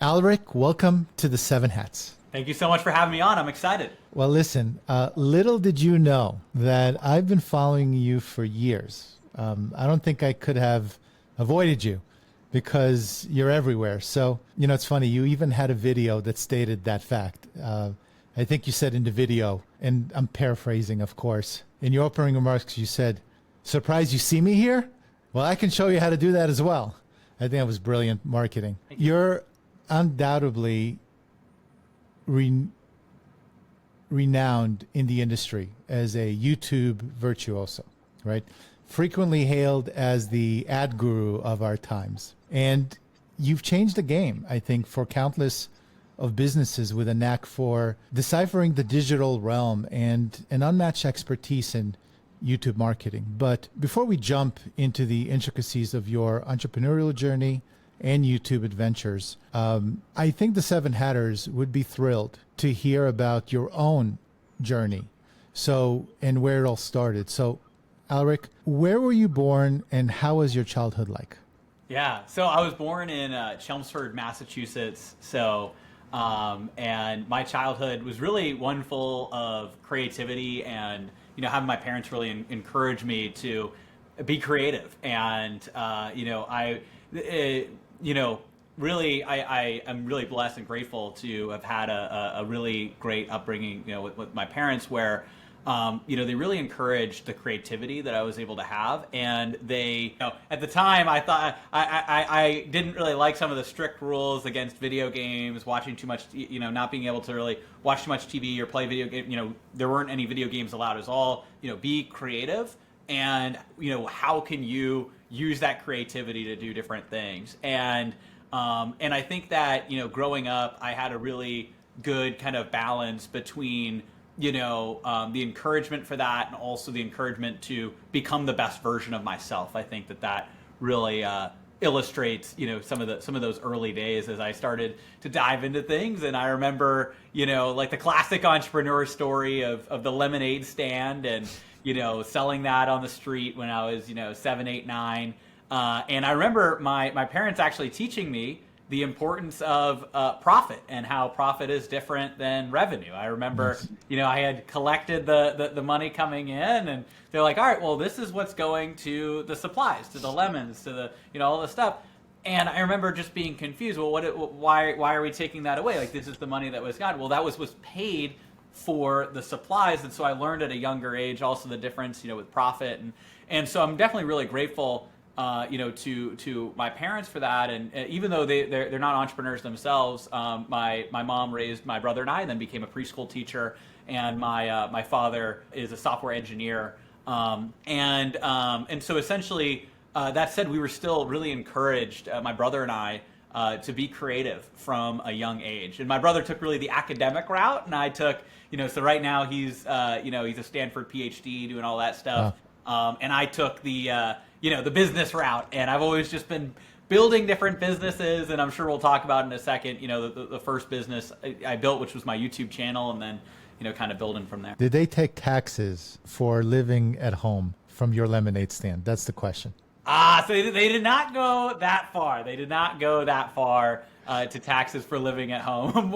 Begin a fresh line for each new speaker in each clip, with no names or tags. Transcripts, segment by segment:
Aleric, welcome to the Seven Hats.
Thank you so much for having me on. I'm excited.
Well, listen, little did you know that I've been following you for years. I don't think I could have avoided you because you're everywhere. So, it's funny, you even had a video that stated that fact. I think you said in the video, and I'm paraphrasing, of course, in your opening remarks, you said, "Surprised you see me here? Well, I can show you how to do that as well." I think that was brilliant marketing. You're undoubtedly renowned in the industry as a YouTube virtuoso, right? Frequently hailed as the ad guru of our times. And you've changed the game, I think, for countless of businesses with a knack for deciphering the digital realm and an unmatched expertise in YouTube marketing. But before we jump into the intricacies of your entrepreneurial journey and YouTube adventures, I think the Seven Hatters would be thrilled to hear about your own journey. And where it all started. So, Aleric, where were you born and how was your childhood like?
Yeah, so I was born in Chelmsford, Massachusetts. And my childhood was really one full of creativity and, having my parents really encourage me to be creative. And, really, I'm really blessed and grateful to have had a really great upbringing, with my parents where, they really encouraged the creativity that I was able to have. And they, at the time I thought I didn't really like some of the strict rules against video games, watching too much, not being able to really watch too much TV or play video game. There weren't any video games allowed. It was all, be creative. And, how can you use that creativity to do different things? And I think that, growing up, I had a really good kind of balance between, the encouragement for that and also the encouragement to become the best version of myself. I think that really illustrates, some of those early days as I started to dive into things. And I remember, like the classic entrepreneur story of the lemonade stand and, selling that on the street when I was, 7, 8, 9. And I remember my parents actually teaching me the importance of profit and how profit is different than revenue. I remember, I had collected the money coming in, and they're like, all right, well, this is what's going to the supplies, to the lemons, to the, all this stuff. And I remember just being confused. Well, why are we taking that away? Like, this is the money that was got. Well, that was paid for the supplies. And so I learned at a younger age also the difference, with profit. And so I'm definitely really grateful to my parents for that. And even though they're not entrepreneurs themselves, my mom raised my brother and I, and then became a preschool teacher. And my father is a software engineer. And so essentially, that said, we were still really encouraged, my brother and I, to be creative from a young age. And my brother took really the academic route, and I took, so right now he's he's a Stanford PhD doing all that stuff. Wow. And I took the the business route, and I've always just been building different businesses, and I'm sure we'll talk about in a second, the first business I built, which was my YouTube channel, and then, kind of building from there.
Did they take taxes for living at home from your lemonade stand? That's the question.
So they did not go that far. They did not go that far to taxes for living at home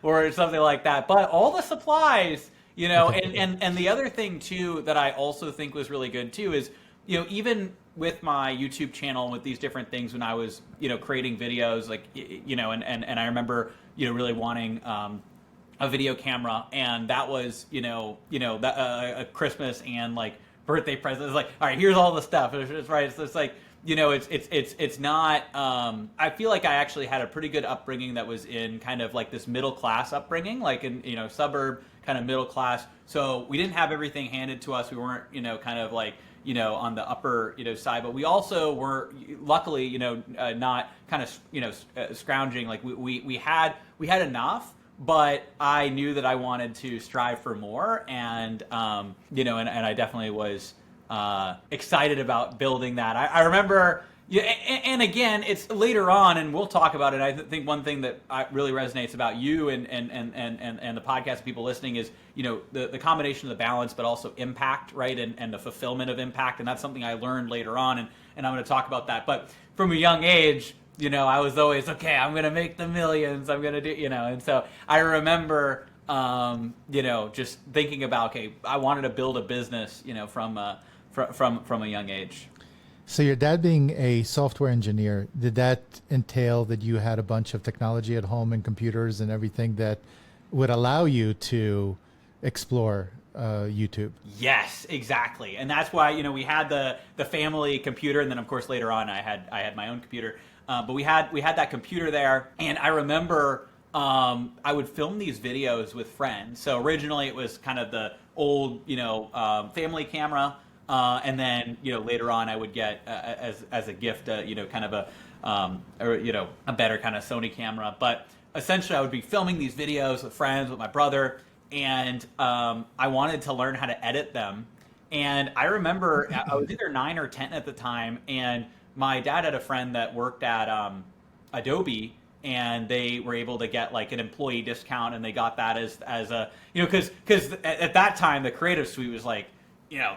or something like that. But all the supplies, and the other thing too that I also think was really good too is, even with my YouTube channel and with these different things when I was, creating videos, like, and I remember, really wanting a video camera, and that was, a Christmas and like birthday present. It's like, all right, here's all the stuff. It's right. It's like, it's not, I feel like I actually had a pretty good upbringing that was in kind of like this middle class upbringing, like in, suburb kind of middle class. So we didn't have everything handed to us. We weren't, kind of like, on the upper, side, but we also were luckily, not kind of, scrounging. Like we had enough, but I knew that I wanted to strive for more. And, and I definitely was, excited about building that. I remember, and again, it's later on, and we'll talk about it. I think one thing that really resonates about you and the podcast and people listening is, the combination of the balance, but also impact, right? And the fulfillment of impact. And that's something I learned later on. And I'm going to talk about that. But from a young age, I was always, okay, I'm going to make the millions. I'm going to do, and so I remember, just thinking about, okay, I wanted to build a business, from a young age.
So your dad being a software engineer, did that entail that you had a bunch of technology at home and computers and everything that would allow you to explore YouTube?
Yes, exactly. And that's why, we had the family computer, and then of course later on I had my own computer. But we had that computer there, and I remember I would film these videos with friends. So originally it was kind of the old, family camera. And then, later on I would get as a gift, kind of a better kind of Sony camera. But essentially I would be filming these videos with friends, with my brother, and I wanted to learn how to edit them. And I remember I was either 9 or 10 at the time, and my dad had a friend that worked at Adobe, and they were able to get like an employee discount, and they got that as a, because at that time the Creative Suite was like,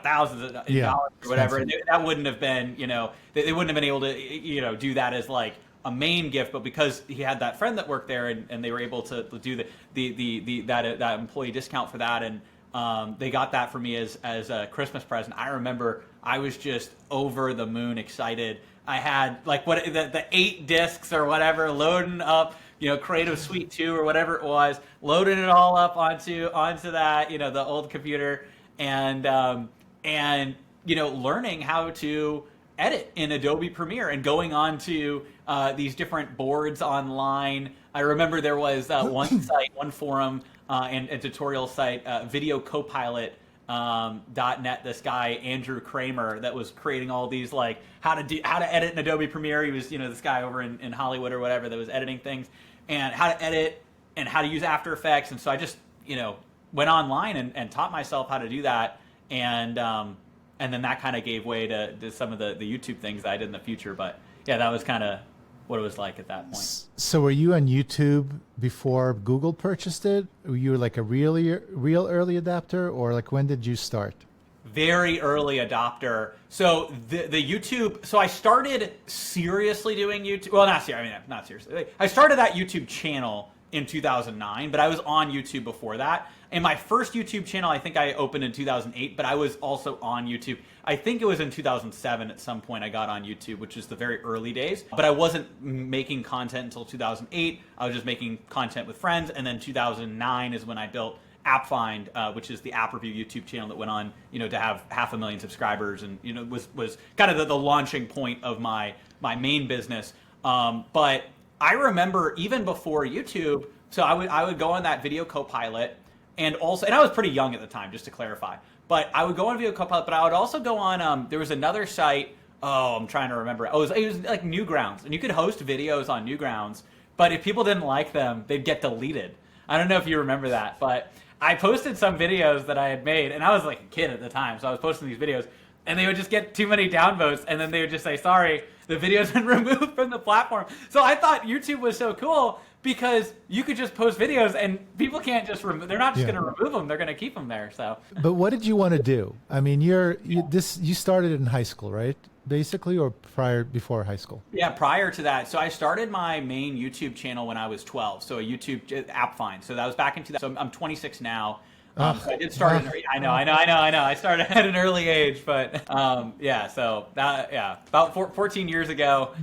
thousands of dollars or whatever. And that wouldn't have been, they wouldn't have been able to, do that as like a main gift. But because he had that friend that worked there, and they were able to do that employee discount for that, and they got that for me as a Christmas present. I remember I was just over the moon excited. I had like the 8 discs or whatever loading up, Creative Suite 2 or whatever it was, loading it all up onto that, the old computer. And learning how to edit in Adobe Premiere and going on to these different boards online. I remember there was one forum and tutorial site, videocopilot.net. This guy Andrew Kramer that was creating all these like how to edit in Adobe Premiere. He was this guy over in Hollywood or whatever that was editing things, and how to edit and how to use After Effects. And so I just went online and taught myself how to do that, and then that kind of gave way to some of the YouTube things that I did in the future. But yeah, that was kind of what it was like at that point.
So were you on YouTube before Google purchased it? Were you like a real early adapter, or like when did you start?
Very early adopter. So the YouTube. So I started seriously doing YouTube. Well, not seriously. I started that YouTube channel in 2009, but I was on YouTube before that. And my first YouTube channel, I think I opened in 2008, but I was also on YouTube. I think it was in 2007 at some point I got on YouTube, which is the very early days. But I wasn't making content until 2008. I was just making content with friends. And then 2009 is when I built AppFind, which is the app review YouTube channel that went on, to have 500,000 subscribers, and was kind of the launching point of my main business. But I remember even before YouTube, so I would go on that Video Copilot, and I was pretty young at the time, just to clarify. But I would go on Video Copilot, but I would also go on. There was another site. Oh, I'm trying to remember. It was like Newgrounds, and you could host videos on Newgrounds. But if people didn't like them, they'd get deleted. I don't know if you remember that, but I posted some videos that I had made, and I was like a kid at the time, so I was posting these videos, and they would just get too many downvotes, and then they would just say, sorry, the video's been removed from the platform. So I thought YouTube was so cool because you could just post videos and people can't just they're not just going to remove them, they're going to keep them there. So
But what did you want to do? I mean, you started in high school, right? Basically, or before high school?
Yeah, prior to that. So I started my main YouTube channel when I was 12. So a YouTube AppFind. So that was back in 2000. So I'm 26 now. So I did start. I know. I started at an early age, but about 14 years ago.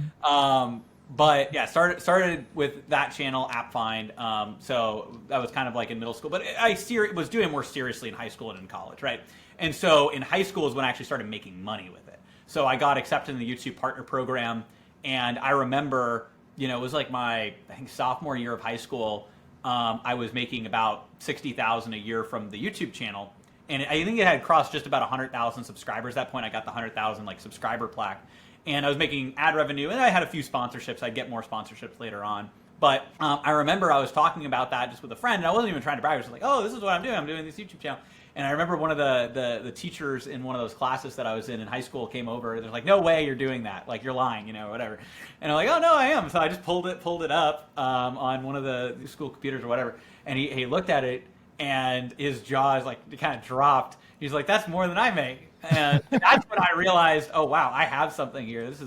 But yeah, started with that channel, AppFind. So that was kind of like in middle school, but I was doing more seriously in high school and in college, right? And so in high school is when I actually started making money with it. So I got accepted in the YouTube Partner Program, and I remember, it was like my sophomore year of high school. I was making about $60,000 a year from the YouTube channel, and I think it had crossed just about 100,000 subscribers at that point. I got the 100,000 subscriber plaque, and I was making ad revenue, and I had a few sponsorships. I'd get more sponsorships later on. But I remember I was talking about that just with a friend, and I wasn't even trying to brag. I was just like, oh, this is what I'm doing. I'm doing this YouTube channel. And I remember one of the teachers in one of those classes that I was in high school came over. They're like, no way you're doing that. Like, you're lying, whatever. And I'm like, oh, no, I am. So I just pulled it up on one of the school computers or whatever. And he looked at it, and his jaw is kind of dropped. He's like, that's more than I make. And that's when I realized, oh, wow, I have something here. This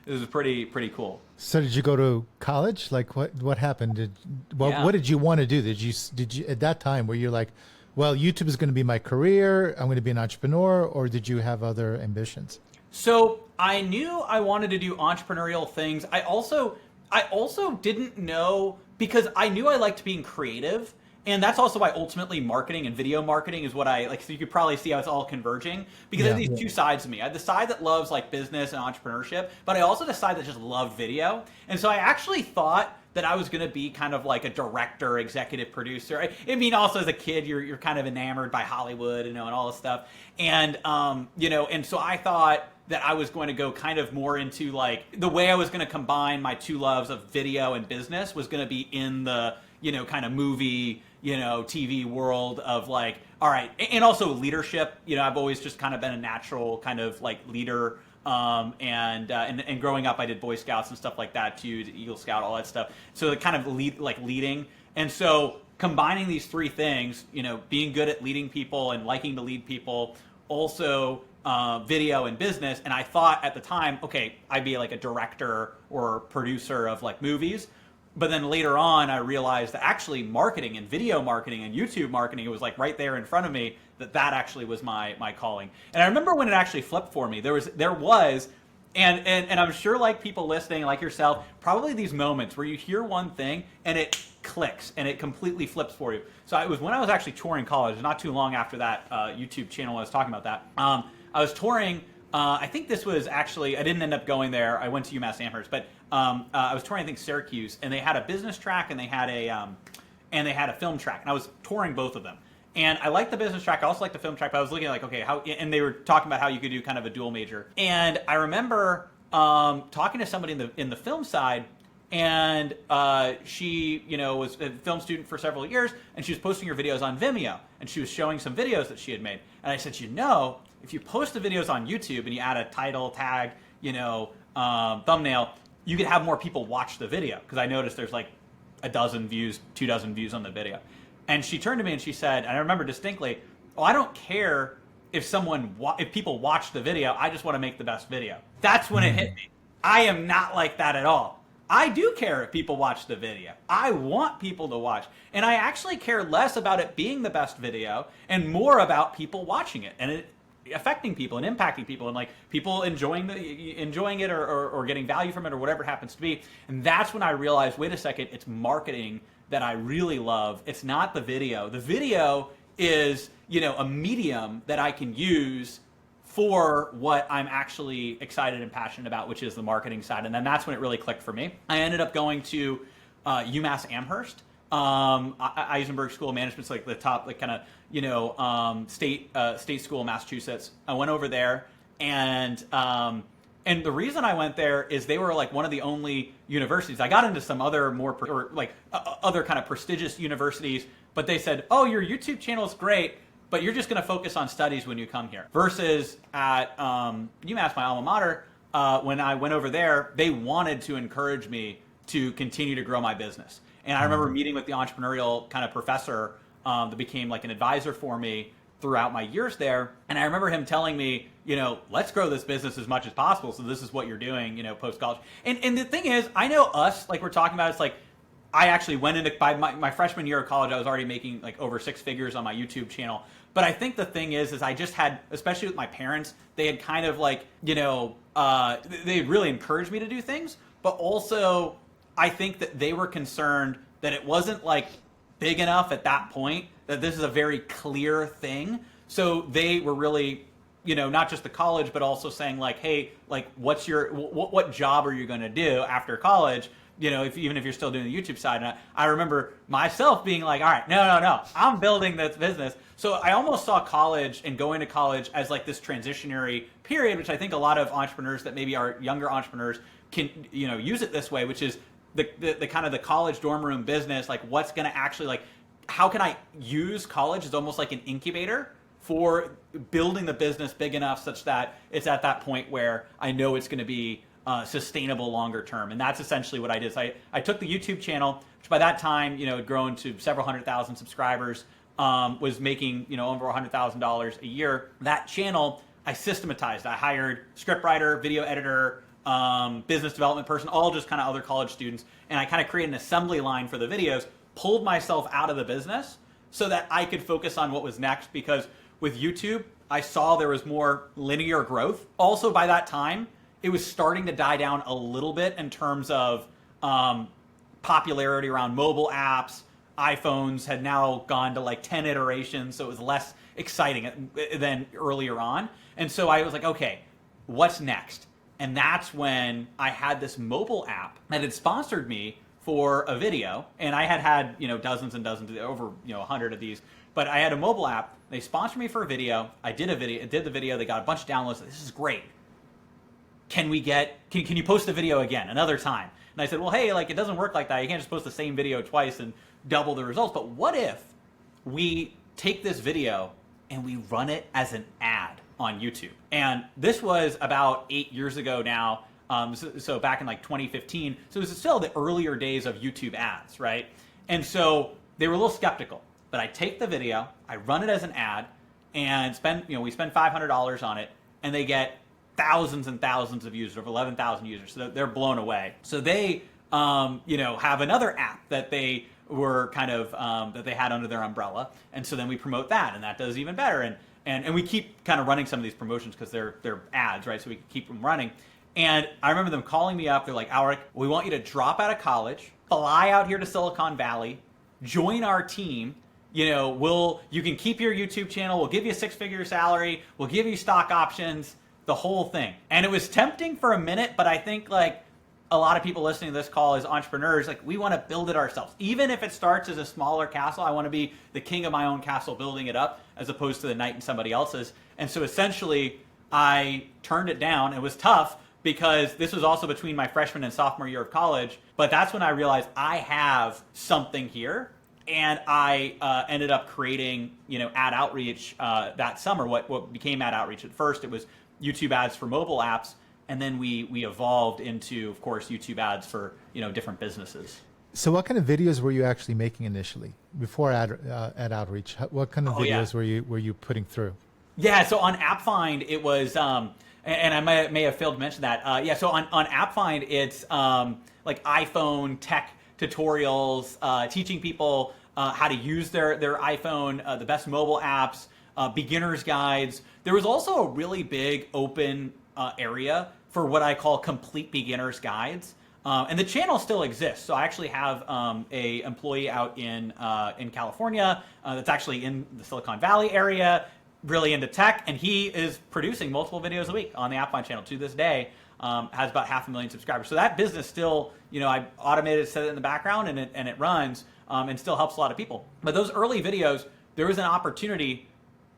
was pretty cool.
So did you go to college? Like what happened? What did you want to do? Did you at that time were you like, well, YouTube is going to be my career, I'm going to be an entrepreneur, or did you have other ambitions?
So I knew I wanted to do entrepreneurial things. I also didn't know, because I knew I liked being creative. And that's also why ultimately marketing and video marketing is what I like. So you could probably see how it's all converging, because I have these two sides of me. I have the side that loves like business and entrepreneurship, but I also the side that just loved video. And so I actually thought that I was going to be kind of like a director, executive producer. I mean, also as a kid, you're kind of enamored by Hollywood, and all this stuff. And, and so I thought that I was going to go kind of more into like the way I was going to combine my two loves of video and business was going to be in the, kind of movie, TV world of like, all right. And also leadership, I've always just kind of been a natural kind of like leader. And growing up, I did Boy Scouts and stuff like that too, Eagle Scout, all that stuff. So it kind of leading. And so combining these three things, being good at leading people and liking to lead people, also video and business. And I thought at the time, okay, I'd be like a director or producer of like movies. But then later on, I realized that actually marketing and video marketing and YouTube marketing, it was like right there in front of me, that actually was my calling. And I remember when it actually flipped for me. There was, and I'm sure like people listening, like yourself, probably these moments where you hear one thing and it clicks and it completely flips for you. So it was when I was actually touring college, not too long after that YouTube channel I was talking about that. I was touring. I think this was actually, I didn't end up going there. I went to UMass Amherst, but I was touring, I think, Syracuse, and they had a business track and they had a film track, and I was touring both of them. And I liked the business track. I also liked the film track, but I was looking at like, okay, how, and they were talking about how you could do kind of a dual major. And I remember talking to somebody in the film side, and she, was a film student for several years, and she was posting her videos on Vimeo, and she was showing some videos that she had made. And I said, if you post the videos on YouTube and you add a title, tag, thumbnail, you could have more people watch the video, because I noticed there's like a dozen views, 24 views on the video. And she turned to me and she said, and I remember distinctly, "Oh, I don't care if people watch the video. I just want to make the best video." That's when it hit me. I am not like that at all. I do care if people watch the video. I want people to watch. And I actually care less about it being the best video and more about people watching it and it affecting people and impacting people and like people enjoying it or getting value from it or whatever it happens to be. And that's when I realized, wait a second, it's marketing that I really love. It's not the video. The video is, a medium that I can use for what I'm actually excited and passionate about, which is the marketing side. And then that's when it really clicked for me. I ended up going to UMass Amherst, Eisenberg School of Management, like the top, like kind of, state school in Massachusetts. I went over there, and the reason I went there is they were like one of the only universities. I got into some other other kind of prestigious universities, but they said, "Oh, your YouTube channel is great, but you're just going to focus on studies when you come here." Versus at UMass, my alma mater, when I went over there, they wanted to encourage me to continue to grow my business. And I remember meeting with the entrepreneurial kind of professor that became like an advisor for me throughout my years there. And I remember him telling me, let's grow this business as much as possible. So this is what you're doing, post-college. And the thing is, I know us, like we're talking about, it's like, I actually went into, by my freshman year of college, I was already making like over 6 figures on my YouTube channel. But I think the thing is I just had, especially with my parents, they had kind of like, they really encouraged me to do things. But also, I think that they were concerned that it wasn't like big enough at that point, that this is a very clear thing. So they were really, not just the college, but also saying like, hey, like what job are you going to do after college? Even if you're still doing the YouTube side. And I remember myself being like, all right, no, I'm building this business. So I almost saw college and going to college as like this transitionary period, which I think a lot of entrepreneurs that maybe are younger entrepreneurs can, use it this way, which is the kind of the college dorm room business. Like what's going to actually like, how can I use college as almost like an incubator for building the business big enough such that it's at that point where I know it's going to be sustainable longer term. And that's essentially what I did. So I took the YouTube channel, which by that time, had grown to several 100,000 subscribers, was making, over $100,000 a year. That channel, I systematized. I hired scriptwriter, video editor, business development person, all just kind of other college students. And I kind of created an assembly line for the videos, pulled myself out of the business so that I could focus on what was next. Because with YouTube, I saw there was more linear growth. Also, by that time, it was starting to die down a little bit in terms of popularity around mobile apps. iPhones had now gone to like 10 iterations, so it was less exciting than earlier on. And so I was like, okay, what's next? And that's when I had this mobile app that had sponsored me for a video. And I had, dozens and dozens, over, 100 of these. But I had a mobile app. They sponsored me for a video. I did the video. They got a bunch of downloads. This is great. Can you post the video again another time? And I said, well, hey, like, it doesn't work like that. You can't just post the same video twice and double the results. But what if we take this video and we run it as an ad on YouTube? And this was about 8 years ago now. So back in like 2015. So it was still the earlier days of YouTube ads, right? And so they were a little skeptical. But I take the video, I run it as an ad, and we spend $500 on it, and they get thousands and thousands of users, over 11,000 users. So they're blown away. So they, have another app that they were kind of that they had under their umbrella, and so then we promote that, and that does even better. And we keep kind of running some of these promotions because they're ads, right? So we keep them running. And I remember them calling me up. They're like, Aleric, we want you to drop out of college, fly out here to Silicon Valley, join our team. You can keep your YouTube channel. We'll give you a 6-figure salary. We'll give you stock options, the whole thing. And it was tempting for a minute, but I think like a lot of people listening to this call as entrepreneurs, like, we want to build it ourselves. Even if it starts as a smaller castle, I want to be the king of my own castle, building it up, as opposed to the knight in somebody else's. And so essentially, I turned it down. It was tough because this was also between my freshman and sophomore year of college. But that's when I realized I have something here. And I ended up creating, ad outreach that summer. What became ad outreach at first, it was YouTube ads for mobile apps, and then we evolved into, of course, YouTube ads for different businesses.
So, what kind of videos were you actually making initially before ad outreach? What kind of videos were you putting through?
Yeah, so on AppFind it was, and I may have failed to mention that. So on AppFind it's like iPhone tech tutorials, teaching people how to use their iPhone, the best mobile apps, beginner's guides. There was also a really big open area for what I call complete beginner's guides. And the channel still exists. So I actually have a employee out in California that's actually in the Silicon Valley area, really into tech, and he is producing multiple videos a week on the AppFind channel to this day. Has about 500,000 subscribers. So that business still, I automated, set it in the background, and it runs, and still helps a lot of people. But those early videos, there was an opportunity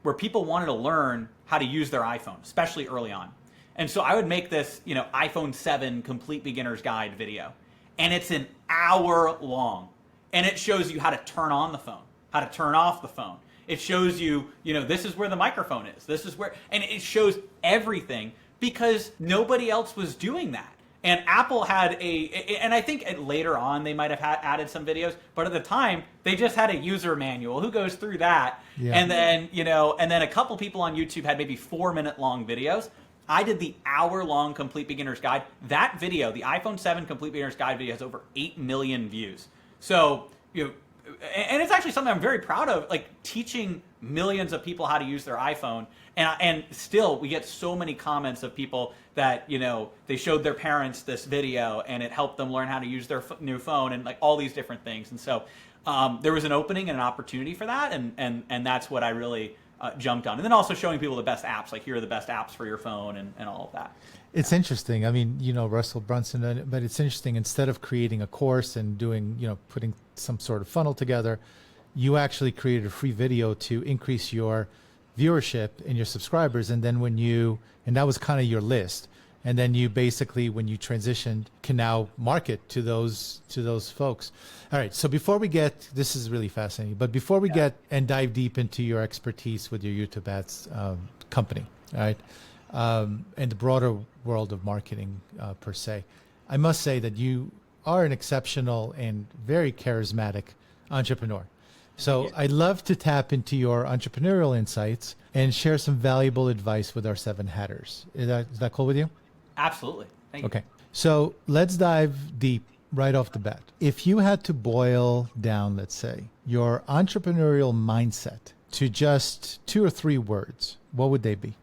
where people wanted to learn how to use their iPhone, especially early on. And so I would make this, iPhone 7 complete beginner's guide video, and it's an hour long, and it shows you how to turn on the phone, how to turn off the phone. It shows you, this is where the microphone is. This is where, and it shows everything, because nobody else was doing that. And Apple had and I think later on they might have added some videos, but at the time they just had a user manual. Who goes through that? Yeah. And then, and then a couple people on YouTube had maybe 4-minute long videos. I did the hour-long complete beginner's guide. That video, the iPhone 7 complete beginner's guide video, has over 8 million views. So, and it's actually something I'm very proud of, like teaching millions of people how to use their iPhone. And still, we get so many comments of people that, they showed their parents this video and it helped them learn how to use their new phone, and like all these different things. And so there was an opening and an opportunity for that. And that's what I really jumped on. And then also showing people the best apps, like here are the best apps for your phone and all of that.
It's interesting. I mean, Russell Brunson, but it's interesting. Instead of creating a course and doing, putting some sort of funnel together, you actually created a free video to increase your viewership and your subscribers. And then and that was kind of your list. And then you basically, when you transitioned, can now market to those folks. All right. So before we this is really fascinating, but before we get and dive deep into your expertise with your YouTube ads company, all right, and the broader world of marketing per se, I must say that you are an exceptional and very charismatic entrepreneur. So I'd love to tap into your entrepreneurial insights and share some valuable advice with our 7 hatters. Is that cool with you?
Absolutely. Thank you.
Okay. So let's dive deep right off the bat. If you had to boil down, let's say, your entrepreneurial mindset to just 2 or 3 words, what would they be?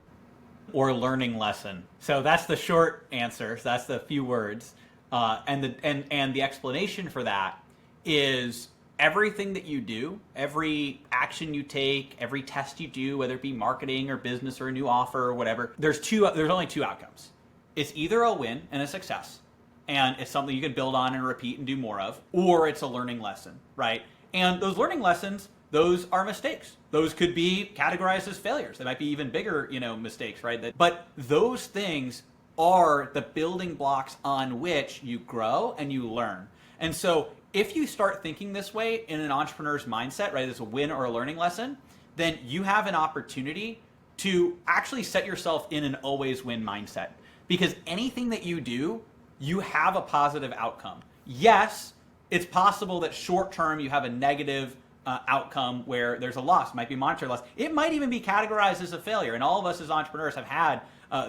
Or learning lesson. So that's the short answer. So that's the few words. And the explanation for that is everything that you do, every action you take, every test you do, whether it be marketing or business or a new offer or whatever, there's only 2 outcomes. It's either a win and a success, and it's something you can build on and repeat and do more of, or it's a learning lesson, right? And those learning lessons, those are mistakes. Those could be categorized as failures. They might be even bigger, mistakes, right? But those things are the building blocks on which you grow and you learn. And so if you start thinking this way in an entrepreneur's mindset, right, as a win or a learning lesson, then you have an opportunity to actually set yourself in an always win mindset. Because anything that you do, you have a positive outcome. Yes, it's possible that short term you have a negative outcome where there's a loss. It might be monetary loss. It might even be categorized as a failure. And all of us as entrepreneurs have had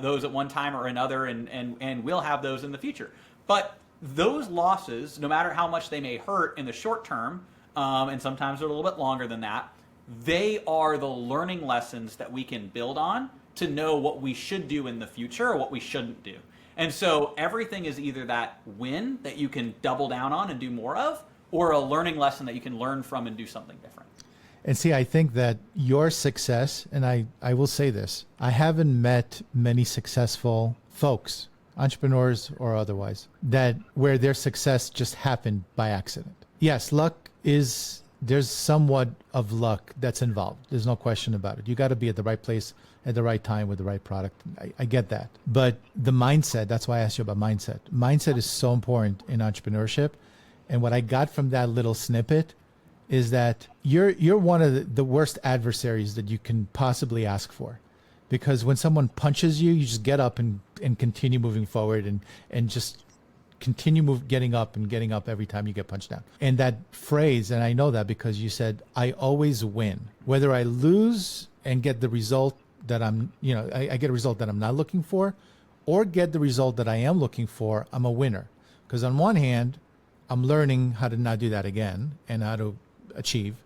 those at one time or another, and will have those in the future. But those losses, no matter how much they may hurt in the short term, and sometimes they're a little bit longer than that, they are the learning lessons that we can build on to know what we should do in the future or what we shouldn't do. And so everything is either that win that you can double down on and do more of, or a learning lesson that you can learn from and do something different.
And see, I think that your success, and I will say this, I haven't met many successful folks, entrepreneurs or otherwise, that where their success just happened by accident. Yes, there's somewhat of luck that's involved. There's no question about it. You got to be at the right place at the right time with the right product. I get that. But the mindset, that's why I asked you about mindset. Mindset is so important in entrepreneurship. And what I got from that little snippet is that you're one of the worst adversaries that you can possibly ask for. Because when someone punches you, you just get up and continue moving forward and just continue getting up every time you get punched down. And that phrase, and I know that because you said, I always win. Whether I lose and get the result that I get a result that I'm not looking for, or get the result that I am looking for, I'm a winner. Because on one hand, I'm learning how to not do that again and how to achieve.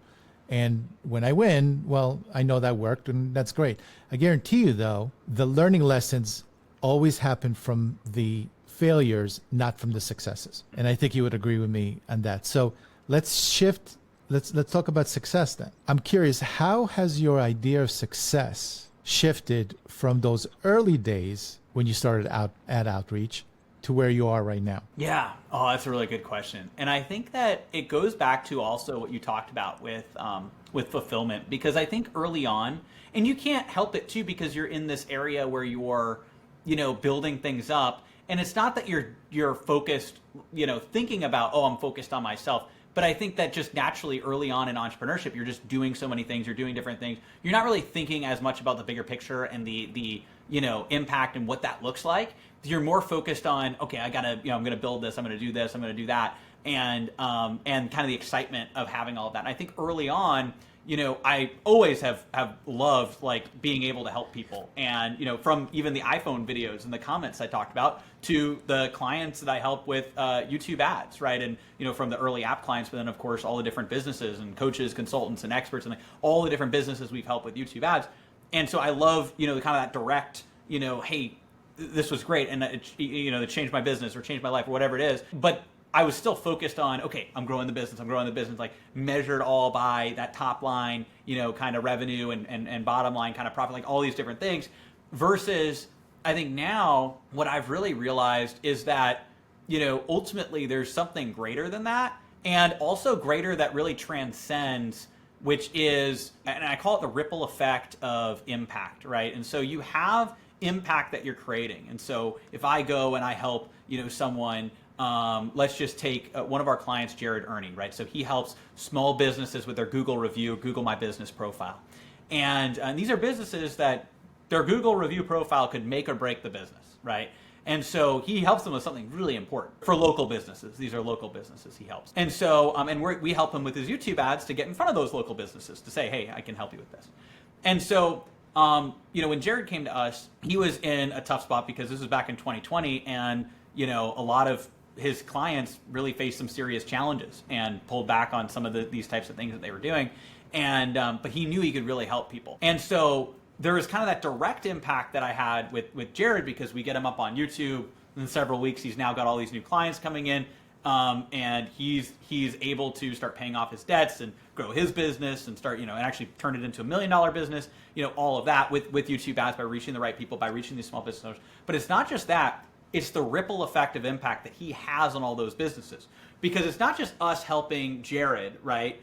And when I win, well, I know that worked and that's great. I guarantee you though, the learning lessons always happen from the failures, not from the successes. And I think you would agree with me on that. So let's shift. Let's talk about success then. I'm curious, how has your idea of success shifted from those early days when you started out at Outreach to where you are right now?
Yeah. Oh, that's a really good question. And I think that it goes back to also what you talked about with fulfillment, because I think early on, and you can't help it too, because you're in this area where you're, building things up. And it's not that you're focused, thinking about, oh, I'm focused on myself. But I think that just naturally early on in entrepreneurship, you're just doing so many things, you're doing different things. You're not really thinking as much about the bigger picture and the impact and what that looks like. You're more focused on, okay, I gotta, I'm gonna build this, I'm gonna do this, I'm gonna do that. And kind of the excitement of having all of that. And I think early on, I always have loved like being able to help people. And, from even the iPhone videos and the comments I talked about to the clients that I help with YouTube ads, right? And, from the early app clients, but then of course, all the different businesses and coaches, consultants and experts and all the different businesses we've helped with YouTube ads. And so I love, kind of that direct, hey, this was great. And it changed my business or changed my life or whatever it is. But I was still focused on, okay, I'm growing the business, like measured all by that top line, kind of revenue and bottom line kind of profit, like all these different things. Versus I think now what I've really realized is that, ultimately there's something greater than that, and also greater that really transcends, which is, and I call it the ripple effect of impact, right? And so you have impact that you're creating. And so if I go and I help, someone, let's just take one of our clients, Jared Ernie, right? So he helps small businesses with their Google review, Google My Business profile. And these are businesses that their Google review profile could make or break the business, right? And so he helps them with something really important for local businesses. These are local businesses he helps. And so, we help him with his YouTube ads to get in front of those local businesses to say, hey, I can help you with this. And so, when Jared came to us, he was in a tough spot because this was back in 2020, and a lot of his clients really faced some serious challenges and pulled back on some of these types of things that they were doing. And but he knew he could really help people. And so there was kind of that direct impact that I had with Jared, because we get him up on YouTube. In several weeks, he's now got all these new clients coming in, and he's able to start paying off his debts and grow his business and start, and actually turn it into $1 million business. All of that with YouTube ads, by reaching the right people, by reaching these small business owners. But it's not just that. It's the ripple effect of impact that he has on all those businesses. Because it's not just us helping Jared, right?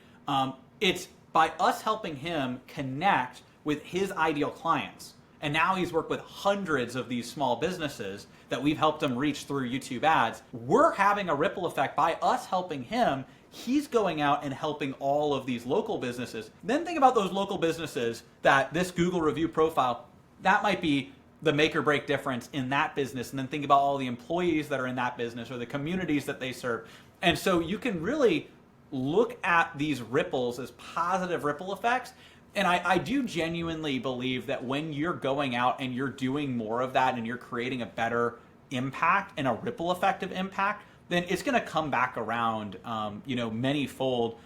It's by us helping him connect with his ideal clients. And now he's worked with hundreds of these small businesses that we've helped him reach through YouTube ads. We're having a ripple effect by us helping him. He's going out and helping all of these local businesses. Then think about those local businesses that this Google review profile, that might be the make or break difference in that business. And then think about all the employees that are in that business or the communities that they serve. And so you can really look at these ripples as positive ripple effects. And I do genuinely believe that when you're going out and you're doing more of that and you're creating a better impact and a ripple effect of impact, then it's going to come back around, many-fold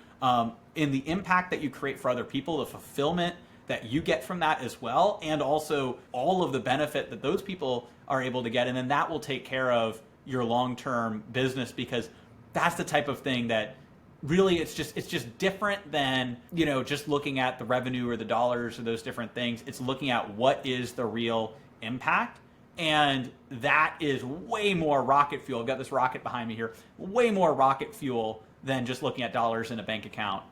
in the impact that you create for other people, the fulfillment that you get from that as well, and also all of the benefit that those people are able to get. And then that will take care of your long-term business, because that's the type of thing that really it's just different than, just looking at the revenue or the dollars or those different things. It's looking at what is the real impact. And that is way more rocket fuel. I've got this rocket behind me here. Way more rocket fuel than just looking at dollars in a bank account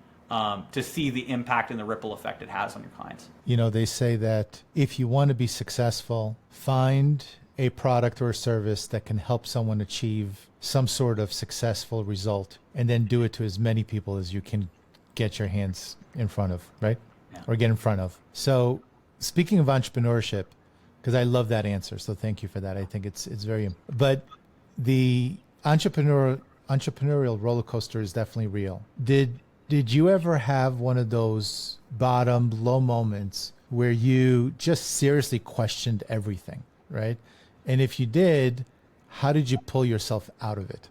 to see the impact and the ripple effect it has on your clients.
They say that if you want to be successful, find a product or a service that can help someone achieve some sort of successful result, and then do it to as many people as you can get your hands in front of, right?
Yeah.
Or get in front of. So speaking of entrepreneurship, because I love that answer, so thank you for that. I think it's very, but the entrepreneurial roller coaster is definitely real. Did you ever have one of those bottom low moments where you just seriously questioned everything, right? And if you did, how did you pull yourself out of it?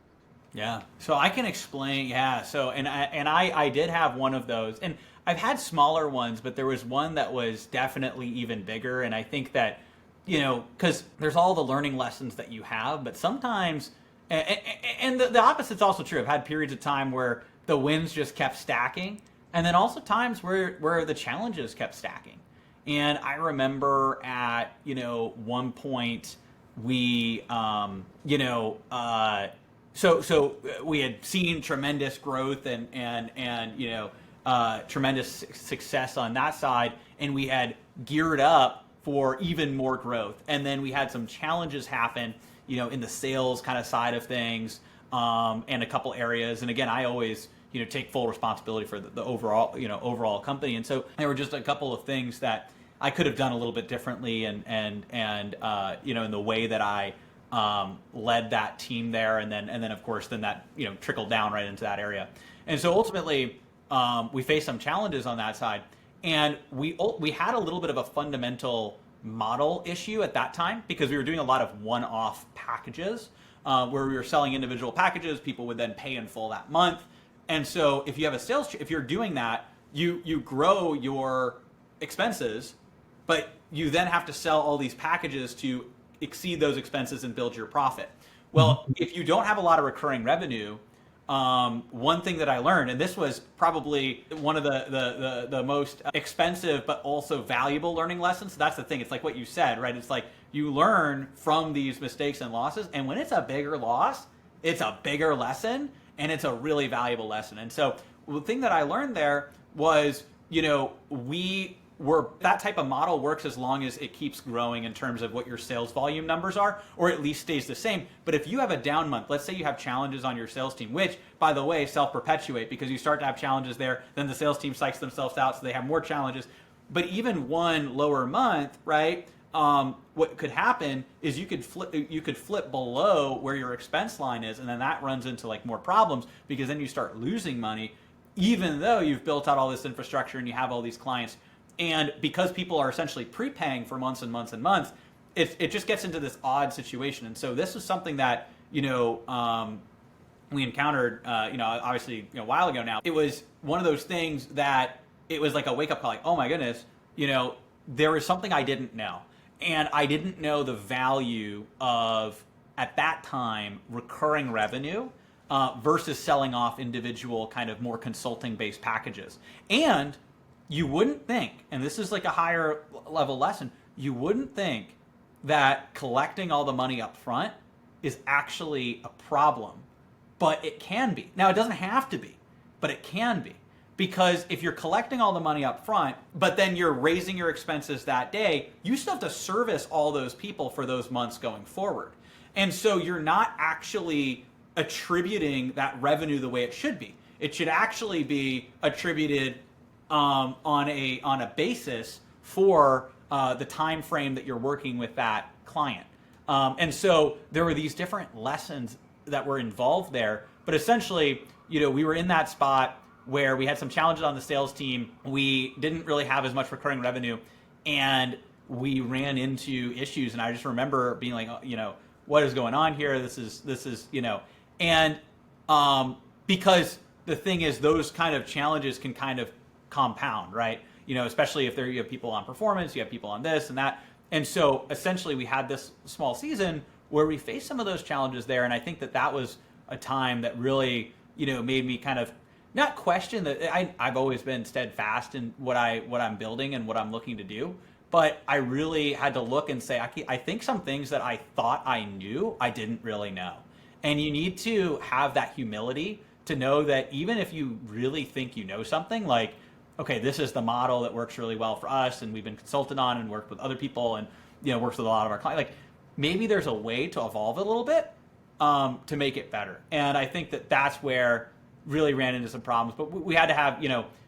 Yeah, so I can explain. Yeah, so and I did have one of those, and I've had smaller ones, but there was one that was definitely even bigger. And I think that, because there's all the learning lessons that you have, but sometimes, and the opposite's also true. I've had periods of time where the wins just kept stacking, and then also times where the challenges kept stacking. And I remember at one point we so we had seen tremendous growth and tremendous success on that side, and we had geared up for even more growth. And then we had some challenges happen, in the sales kind of side of things, and a couple areas. And again, I always take full responsibility for the overall company. And so there were just a couple of things that I could have done a little bit differently, and in the way that I led that team there, and then of course that trickled down right into that area. And so ultimately we faced some challenges on that side, and we had a little bit of a fundamental model issue at that time, because we were doing a lot of one-off packages where we were selling individual packages. People would then pay in full that month. And so if you have if you're doing that, you grow your expenses, but you then have to sell all these packages to exceed those expenses and build your profit. Well, if you don't have a lot of recurring revenue, one thing that I learned, and this was probably one of the most expensive but also valuable learning lessons. So that's the thing. It's like what you said, right? It's like you learn from these mistakes and losses, and when it's a bigger loss, it's a bigger lesson, and it's a really valuable lesson. And so the thing that I learned there was, that type of model works as long as it keeps growing in terms of what your sales volume numbers are, or at least stays the same. But if you have a down month, let's say you have challenges on your sales team, which, by the way, self-perpetuate, because you start to have challenges there, then the sales team psychs themselves out, so they have more challenges. But even one lower month, right, what could happen is you could flip below where your expense line is, and then that runs into more problems, because then you start losing money, even though you've built out all this infrastructure and you have all these clients. And because people are essentially prepaying for months and months and months, it just gets into this odd situation. And so this is something that we encountered, obviously, a while ago now. It was one of those things that it was like a wake up call, like, oh my goodness, there was something I didn't know. And I didn't know the value of, at that time, recurring revenue versus selling off individual kind of more consulting based packages. And you wouldn't think, and this is like a higher level lesson, you wouldn't think that collecting all the money up front is actually a problem, but it can be. Now, it doesn't have to be, but it can be. Because if you're collecting all the money up front, but then you're raising your expenses that day, you still have to service all those people for those months going forward. And so you're not actually attributing that revenue the way it should be. It should actually be attributed on a basis for the time frame that you're working with that client. And so there were these different lessons that were involved there. But essentially, we were in that spot where we had some challenges on the sales team. We didn't really have as much recurring revenue, and we ran into issues. And I just remember being like, what is going on here? This is, and because the thing is, those kind of challenges can kind of compound, right? Especially if you have people on performance, you have people on this and that. And so essentially we had this small season where we faced some of those challenges there. And I think that was a time that really, made me kind of not question that I've always been steadfast in what I'm building and what I'm looking to do. But I really had to look and say, I think some things that I thought I knew, I didn't really know. And you need to have that humility to know that even if you really think you know something, like, okay, this is the model that works really well for us, and we've been consulted on and worked with other people, and works with a lot of our clients. Like, maybe there's a way to evolve it a little bit to make it better. And I think that's where really ran into some problems. But we had to have,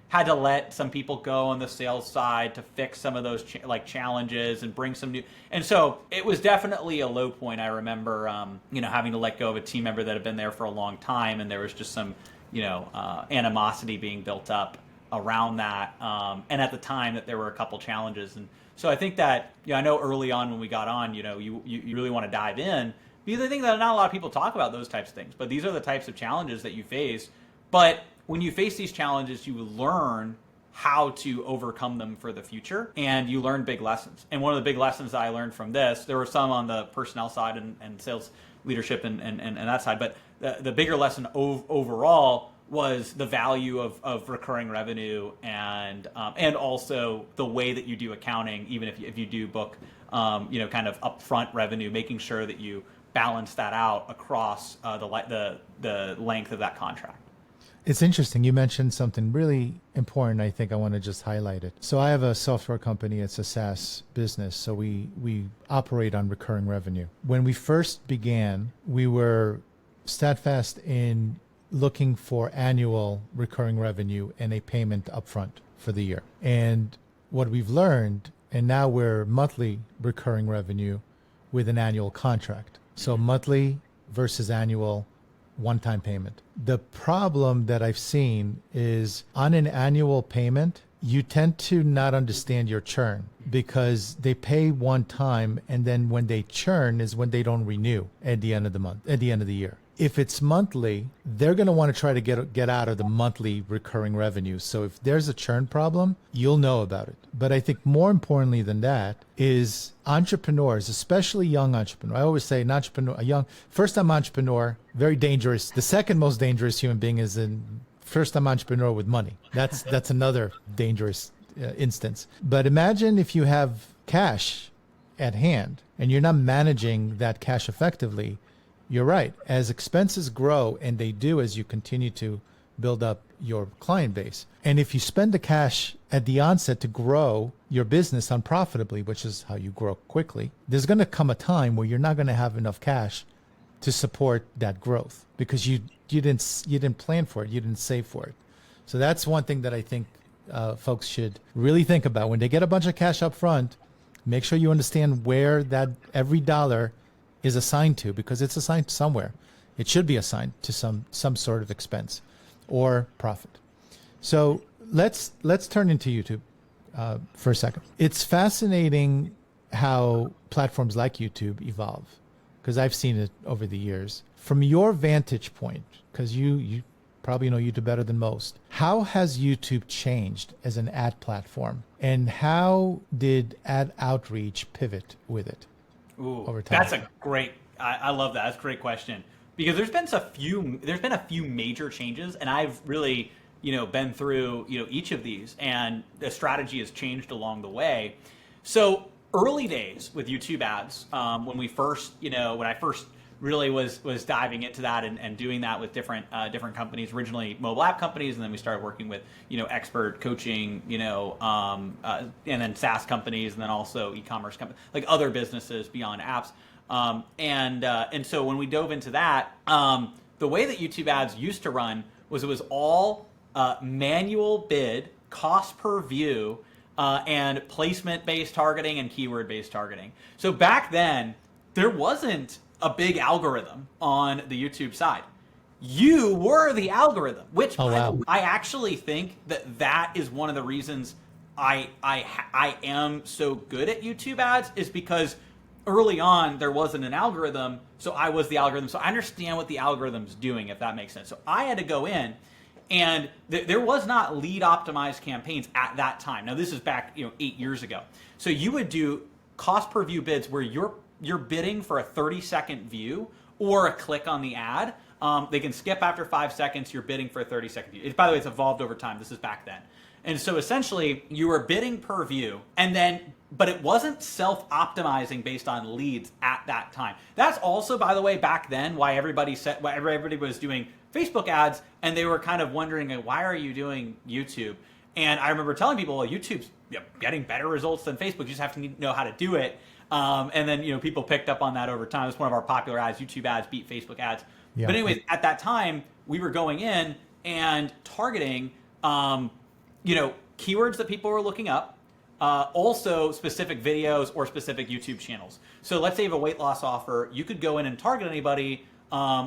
had to let some people go on the sales side to fix some of those challenges and bring some new. And so it was definitely a low point. I remember, having to let go of a team member that had been there for a long time, and there was just some, animosity being built up around that. And at the time that there were a couple challenges. And so I think that, I know early on when we got on, you really want to dive in, because I think that not a lot of people talk about those types of things, but these are the types of challenges that you face. But when you face these challenges, you learn how to overcome them for the future, and you learn big lessons. And one of the big lessons that I learned from this, there were some on the personnel side and sales leadership and that side, but the bigger lesson overall was the value of recurring revenue and also the way that you do accounting, even if you do book, kind of upfront revenue, making sure that you balance that out across the length of that contract.
It's interesting. You mentioned something really important. I think I want to just highlight it. So I have a software company. It's a SaaS business. So we operate on recurring revenue. When we first began, we were steadfast in looking for annual recurring revenue and a payment upfront for the year. And what we've learned, and now we're monthly recurring revenue with an annual contract. So monthly versus annual, one-time payment. The problem that I've seen is on an annual payment, you tend to not understand your churn because they pay one time, and then when they churn is when they don't renew at the end of the month, at the end of the year. If it's monthly, they're going to want to try to get out of the monthly recurring revenue. So if there's a churn problem, you'll know about it. But I think more importantly than that is entrepreneurs, especially young entrepreneurs. I always say a young first-time entrepreneur, very dangerous. The second most dangerous human being is a first-time entrepreneur with money. That's another dangerous instance. But imagine if you have cash at hand and you're not managing that cash effectively. You're right. As expenses grow, and they do as you continue to build up your client base, and if you spend the cash at the onset to grow your business unprofitably, which is how you grow quickly, there's going to come a time where you're not going to have enough cash to support that growth because you didn't plan for it, you didn't save for it. So that's one thing that I think folks should really think about when they get a bunch of cash up front. Make sure you understand where that every dollar is assigned to, because it's assigned somewhere. It should be assigned to some sort of expense or profit. So let's turn into YouTube for a second. It's fascinating how platforms like YouTube evolve. because I've seen it over the years. From your vantage point, because you probably know YouTube better than most, how has YouTube changed as an ad platform? And how did ad outreach pivot with it over time?
That's a great, I love that. That's a great question. Because there's been a few major changes, and I've really, been through, each of these, and the strategy has changed along the way. So early days with YouTube ads, when I first really was diving into that and doing that with different companies, originally mobile app companies, and then we started working with expert coaching, and then SaaS companies, and then also e-commerce companies, like other businesses beyond apps. And so when we dove into that, the way that YouTube ads used to run was it was all manual bid, cost per view, and placement-based targeting and keyword-based targeting. So back then, there wasn't a big algorithm on the YouTube side. You were the algorithm, which I actually think that is one of the reasons I am so good at YouTube ads, is because early on there wasn't an algorithm, so I was the algorithm. So I understand what the algorithm's doing, if that makes sense. So I had to go in, and there was not lead optimized campaigns at that time. Now this is back 8 years ago. So you would do cost per view bids where you're bidding for a 30-second view or a click on the ad. They can skip after 5 seconds. You're bidding for a 30-second view. By the way, it's evolved over time. This is back then. And so essentially, you were bidding per view, but it wasn't self-optimizing based on leads at that time. That's also, by the way, back then why everybody was doing Facebook ads, and they were kind of wondering, why are you doing YouTube? And I remember telling people, well, YouTube's getting better results than Facebook. You just have to know how to do it. And then people picked up on that over time. It's one of our popular ads. YouTube ads beat Facebook ads. Yeah. But anyways, at that time, we were going in and targeting keywords that people were looking up, also specific videos or specific YouTube channels. So let's say you have a weight loss offer, you could go in and target anybody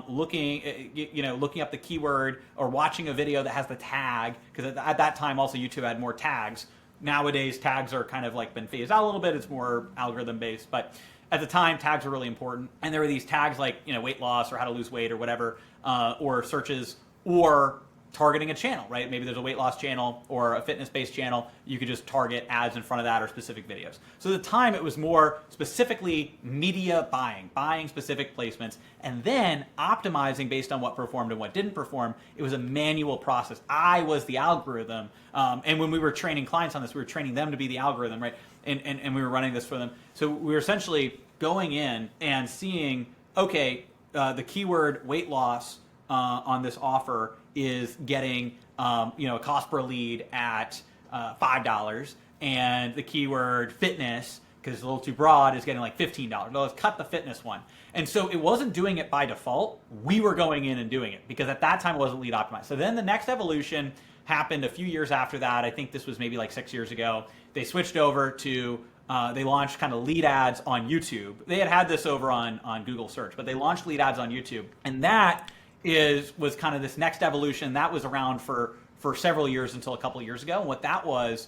looking up the keyword or watching a video that has the tag, because at that time also YouTube had more tags. Nowadays tags are kind of like been phased out a little bit. It's more algorithm based, but at the time tags were really important. And there were these tags like weight loss or how to lose weight or whatever, or searches, or targeting a channel, right? Maybe there's a weight loss channel or a fitness-based channel. You could just target ads in front of that or specific videos. So at the time, it was more specifically media buying specific placements, and then optimizing based on what performed and what didn't perform. It was a manual process. I was the algorithm. And when we were training clients on this, we were training them to be the algorithm, right? And we were running this for them. So we were essentially going in and seeing, okay, the keyword weight loss on this offer is getting a cost per lead at $5, and the keyword fitness, because it's a little too broad, is getting like $15. Well, let's cut the fitness one. And so it wasn't doing it by default. We were going in and doing it because at that time it wasn't lead optimized. So then the next evolution happened a few years after that. I think this was maybe like 6 years ago. They switched over to they launched kind of lead ads on YouTube. They had this over on Google search, but they launched lead ads on YouTube, and that was kind of this next evolution that was around for several years until a couple of years ago. And what that was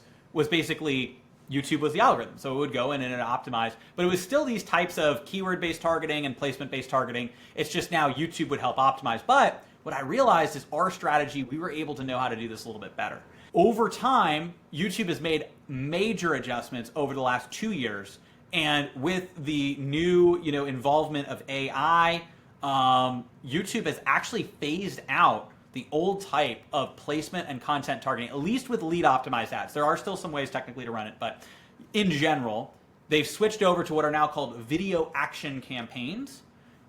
basically YouTube was the algorithm. So it would go in and it optimized, but it was still these types of keyword-based targeting and placement-based targeting. It's just now YouTube would help optimize. But what I realized is our strategy, we were able to know how to do this a little bit better. Over time, YouTube has made major adjustments over the last 2 years. And with the new, involvement of AI, YouTube has actually phased out the old type of placement and content targeting, at least with lead optimized ads. There are still some ways technically to run it, but in general, they've switched over to what are now called video action campaigns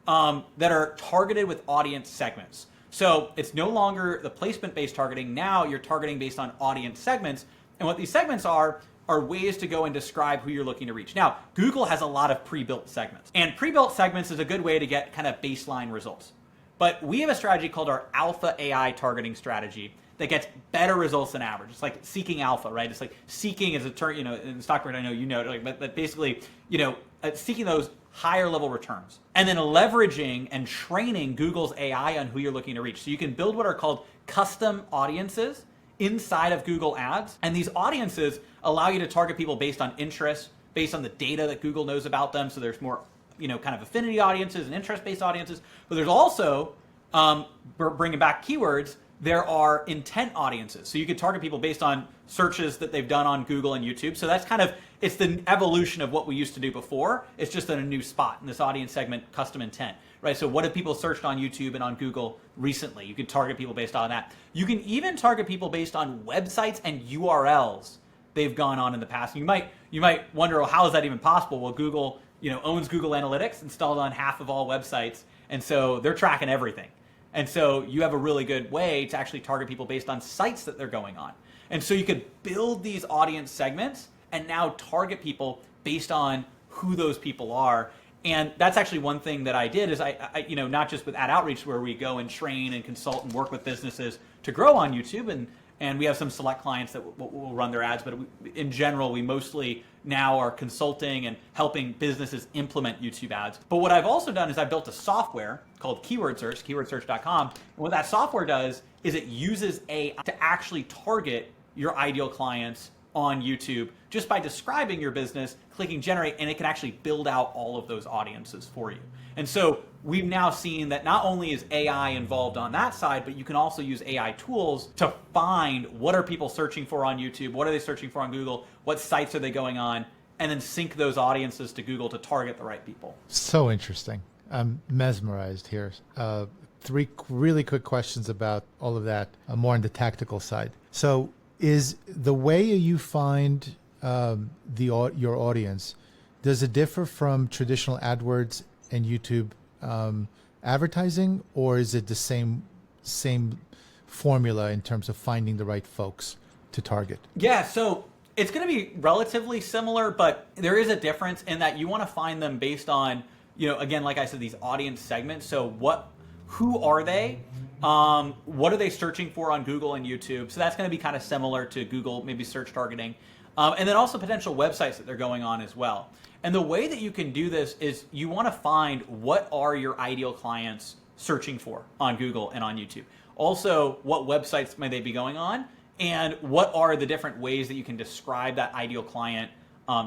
that are targeted with audience segments. So it's no longer the placement-based targeting. Now you're targeting based on audience segments. And what these segments are ways to go and describe who you're looking to reach. Now, Google has a lot of pre-built segments. And pre-built segments is a good way to get kind of baseline results. But we have a strategy called our Alpha AI targeting strategy that gets better results than average. It's like seeking alpha, right? It's like seeking is a term, in the stock market, I know, but basically, seeking those higher level returns. And then leveraging and training Google's AI on who you're looking to reach. So you can build what are called custom audiences inside of Google Ads. And these audiences allow you to target people based on interests, based on the data that Google knows about them. So there's more kind of affinity audiences and interest-based audiences, but there's also, bringing back keywords, there are intent audiences. So you could target people based on searches that they've done on Google and YouTube. So that's kind of, it's the evolution of what we used to do before. It's just in a new spot in this audience segment, custom intent, right? So what have people searched on YouTube and on Google recently? You can target people based on that. You can even target people based on websites and URLs they've gone on in the past. You might wonder, well, how is that even possible? Well, Google, owns Google Analytics installed on half of all websites, and so they're tracking everything. And so you have a really good way to actually target people based on sites that they're going on. And so you could build these audience segments and now target people based on who those people are. And that's actually one thing that I did is I not just with ad outreach where we go and train and consult and work with businesses to grow on YouTube, and we have some select clients that will run their ads, but in general, we mostly now are consulting and helping businesses implement YouTube ads. But what I've also done is I built a software called Keyword Search, keywordsearch.com. And what that software does is it uses AI to actually target your ideal clients on YouTube just by describing your business, clicking generate, and it can actually build out all of those audiences for you. And so we've now seen that not only is AI involved on that side, but you can also use AI tools to find what are people searching for on YouTube, what are they searching for on Google, what sites are they going on, and then sync those audiences to Google to target the right people.
So interesting. I'm mesmerized here. 3 really quick questions about all of that, more on the tactical side. So is the way you find your audience, does it differ from traditional AdWords and YouTube advertising, or is it the same formula in terms of finding the right folks to target?
Yeah, so it's going to be relatively similar, but there is a difference in that you want to find them based on, again, like I said, these audience segments. So who are they? What are they searching for on Google and YouTube? So that's going to be kind of similar to Google, maybe search targeting. And then also potential websites that they're going on as well. And the way that you can do this is you want to find what are your ideal clients searching for on Google and on YouTube. Also, what websites may they be going on? And what are the different ways that you can describe that ideal client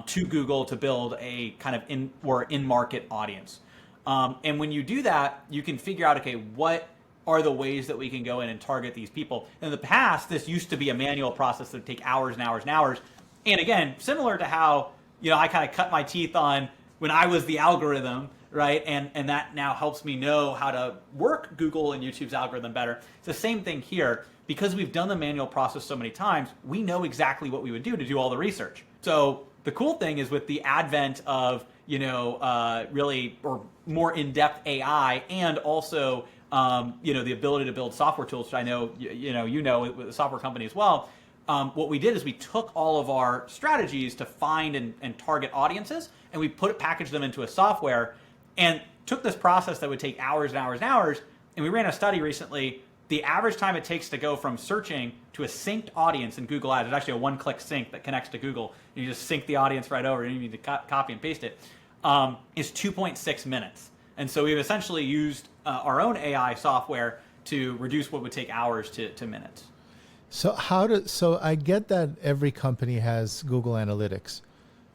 to Google to build a kind of in-market audience. And when you do that, you can figure out, okay, what are the ways that we can go in and target these people? In the past, this used to be a manual process that would take hours and hours and hours. And again, similar to how I kind of cut my teeth on when I was the algorithm, right? And that now helps me know how to work Google and YouTube's algorithm better. It's the same thing here. Because we've done the manual process so many times, we know exactly what we would do to do all the research. So the cool thing is with the advent of, really or more in-depth AI and also, the ability to build software tools, which I know, with the software company as well. What we did is we took all of our strategies to find and target audiences, and we packaged them into a software and took this process that would take hours and hours and hours. And we ran a study recently. The average time it takes to go from searching to a synced audience in Google Ads, it's actually a one-click sync that connects to Google. You just sync the audience right over, and you need to copy and paste it, is 2.6 minutes. And so we've essentially used our own AI software to reduce what would take hours to minutes.
So I get that every company has Google Analytics,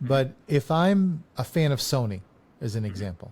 but if I'm a fan of Sony, as an example,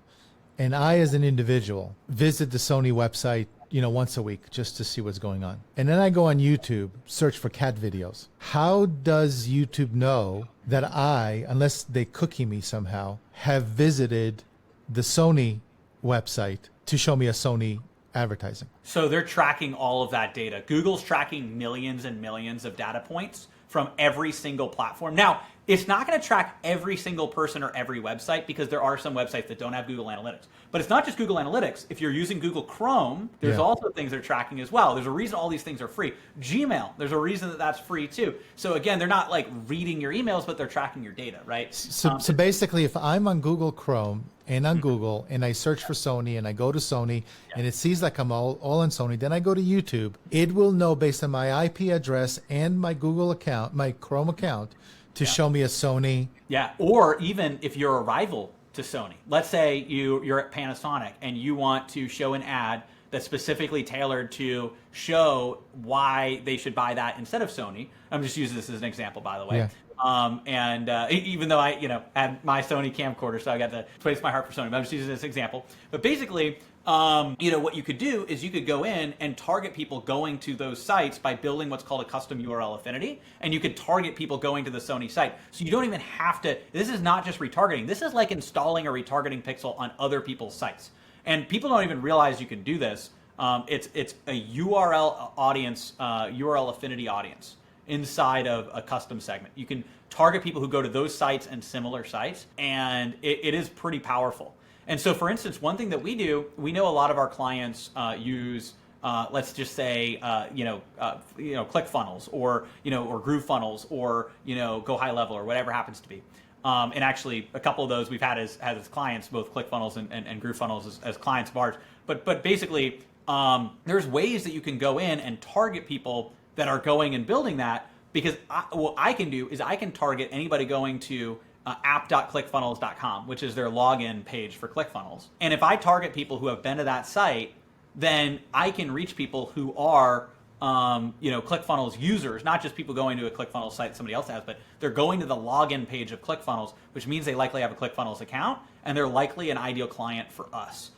and I, as an individual, visit the Sony website, once a week just to see what's going on, and then I go on YouTube, search for cat videos, how does YouTube know that I, unless they cookie me somehow, have visited the Sony website to show me a Sony advertising?
So they're tracking all of that data. Google's tracking millions and millions of data points from every single platform. Now, it's not going to track every single person or every website because there are some websites that don't have Google Analytics. But it's not just Google Analytics. If you're using Google Chrome, there's also things they're tracking as well. There's a reason all these things are free. Gmail, there's a reason that that's free too. So again, they're not like reading your emails, but they're tracking your data, right?
So basically, if I'm on Google Chrome and on Google and I search for Sony and I go to Sony and it sees like I'm all on Sony, then I go to YouTube, it will know based on my IP address and my Google account, my Chrome account, to show me a Sony.
Yeah, or even if you're a rival to Sony. Let's say you're at Panasonic and you want to show an ad that's specifically tailored to show why they should buy that instead of Sony. I'm just using this as an example, by the way.
Yeah.
Even though I, had my Sony camcorder, so I got to place my heart for Sony. But I'm just using this example. But basically, what you could do is you could go in and target people going to those sites by building what's called a custom URL affinity, and you could target people going to the Sony site. So you don't even have to. This is not just retargeting. This is like installing a retargeting pixel on other people's sites, and people don't even realize you can do this. It's a URL audience, URL affinity audience inside of a custom segment. You can target people who go to those sites and similar sites, and it is pretty powerful. And so, for instance, one thing that we do, we know a lot of our clients use, let's just say, ClickFunnels or Groove Funnels or Go High Level or whatever happens to be. And actually, a couple of those we've had as clients, both ClickFunnels and Groove Funnels as clients of ours. But basically, there's ways that you can go in and target people that are going and building that, because what I can do is I can target anybody going to app.clickfunnels.com, which is their login page for ClickFunnels. And if I target people who have been to that site, then I can reach people who are ClickFunnels users, not just people going to a ClickFunnels site somebody else has, but they're going to the login page of ClickFunnels, which means they likely have a ClickFunnels account, and they're likely an ideal client for us.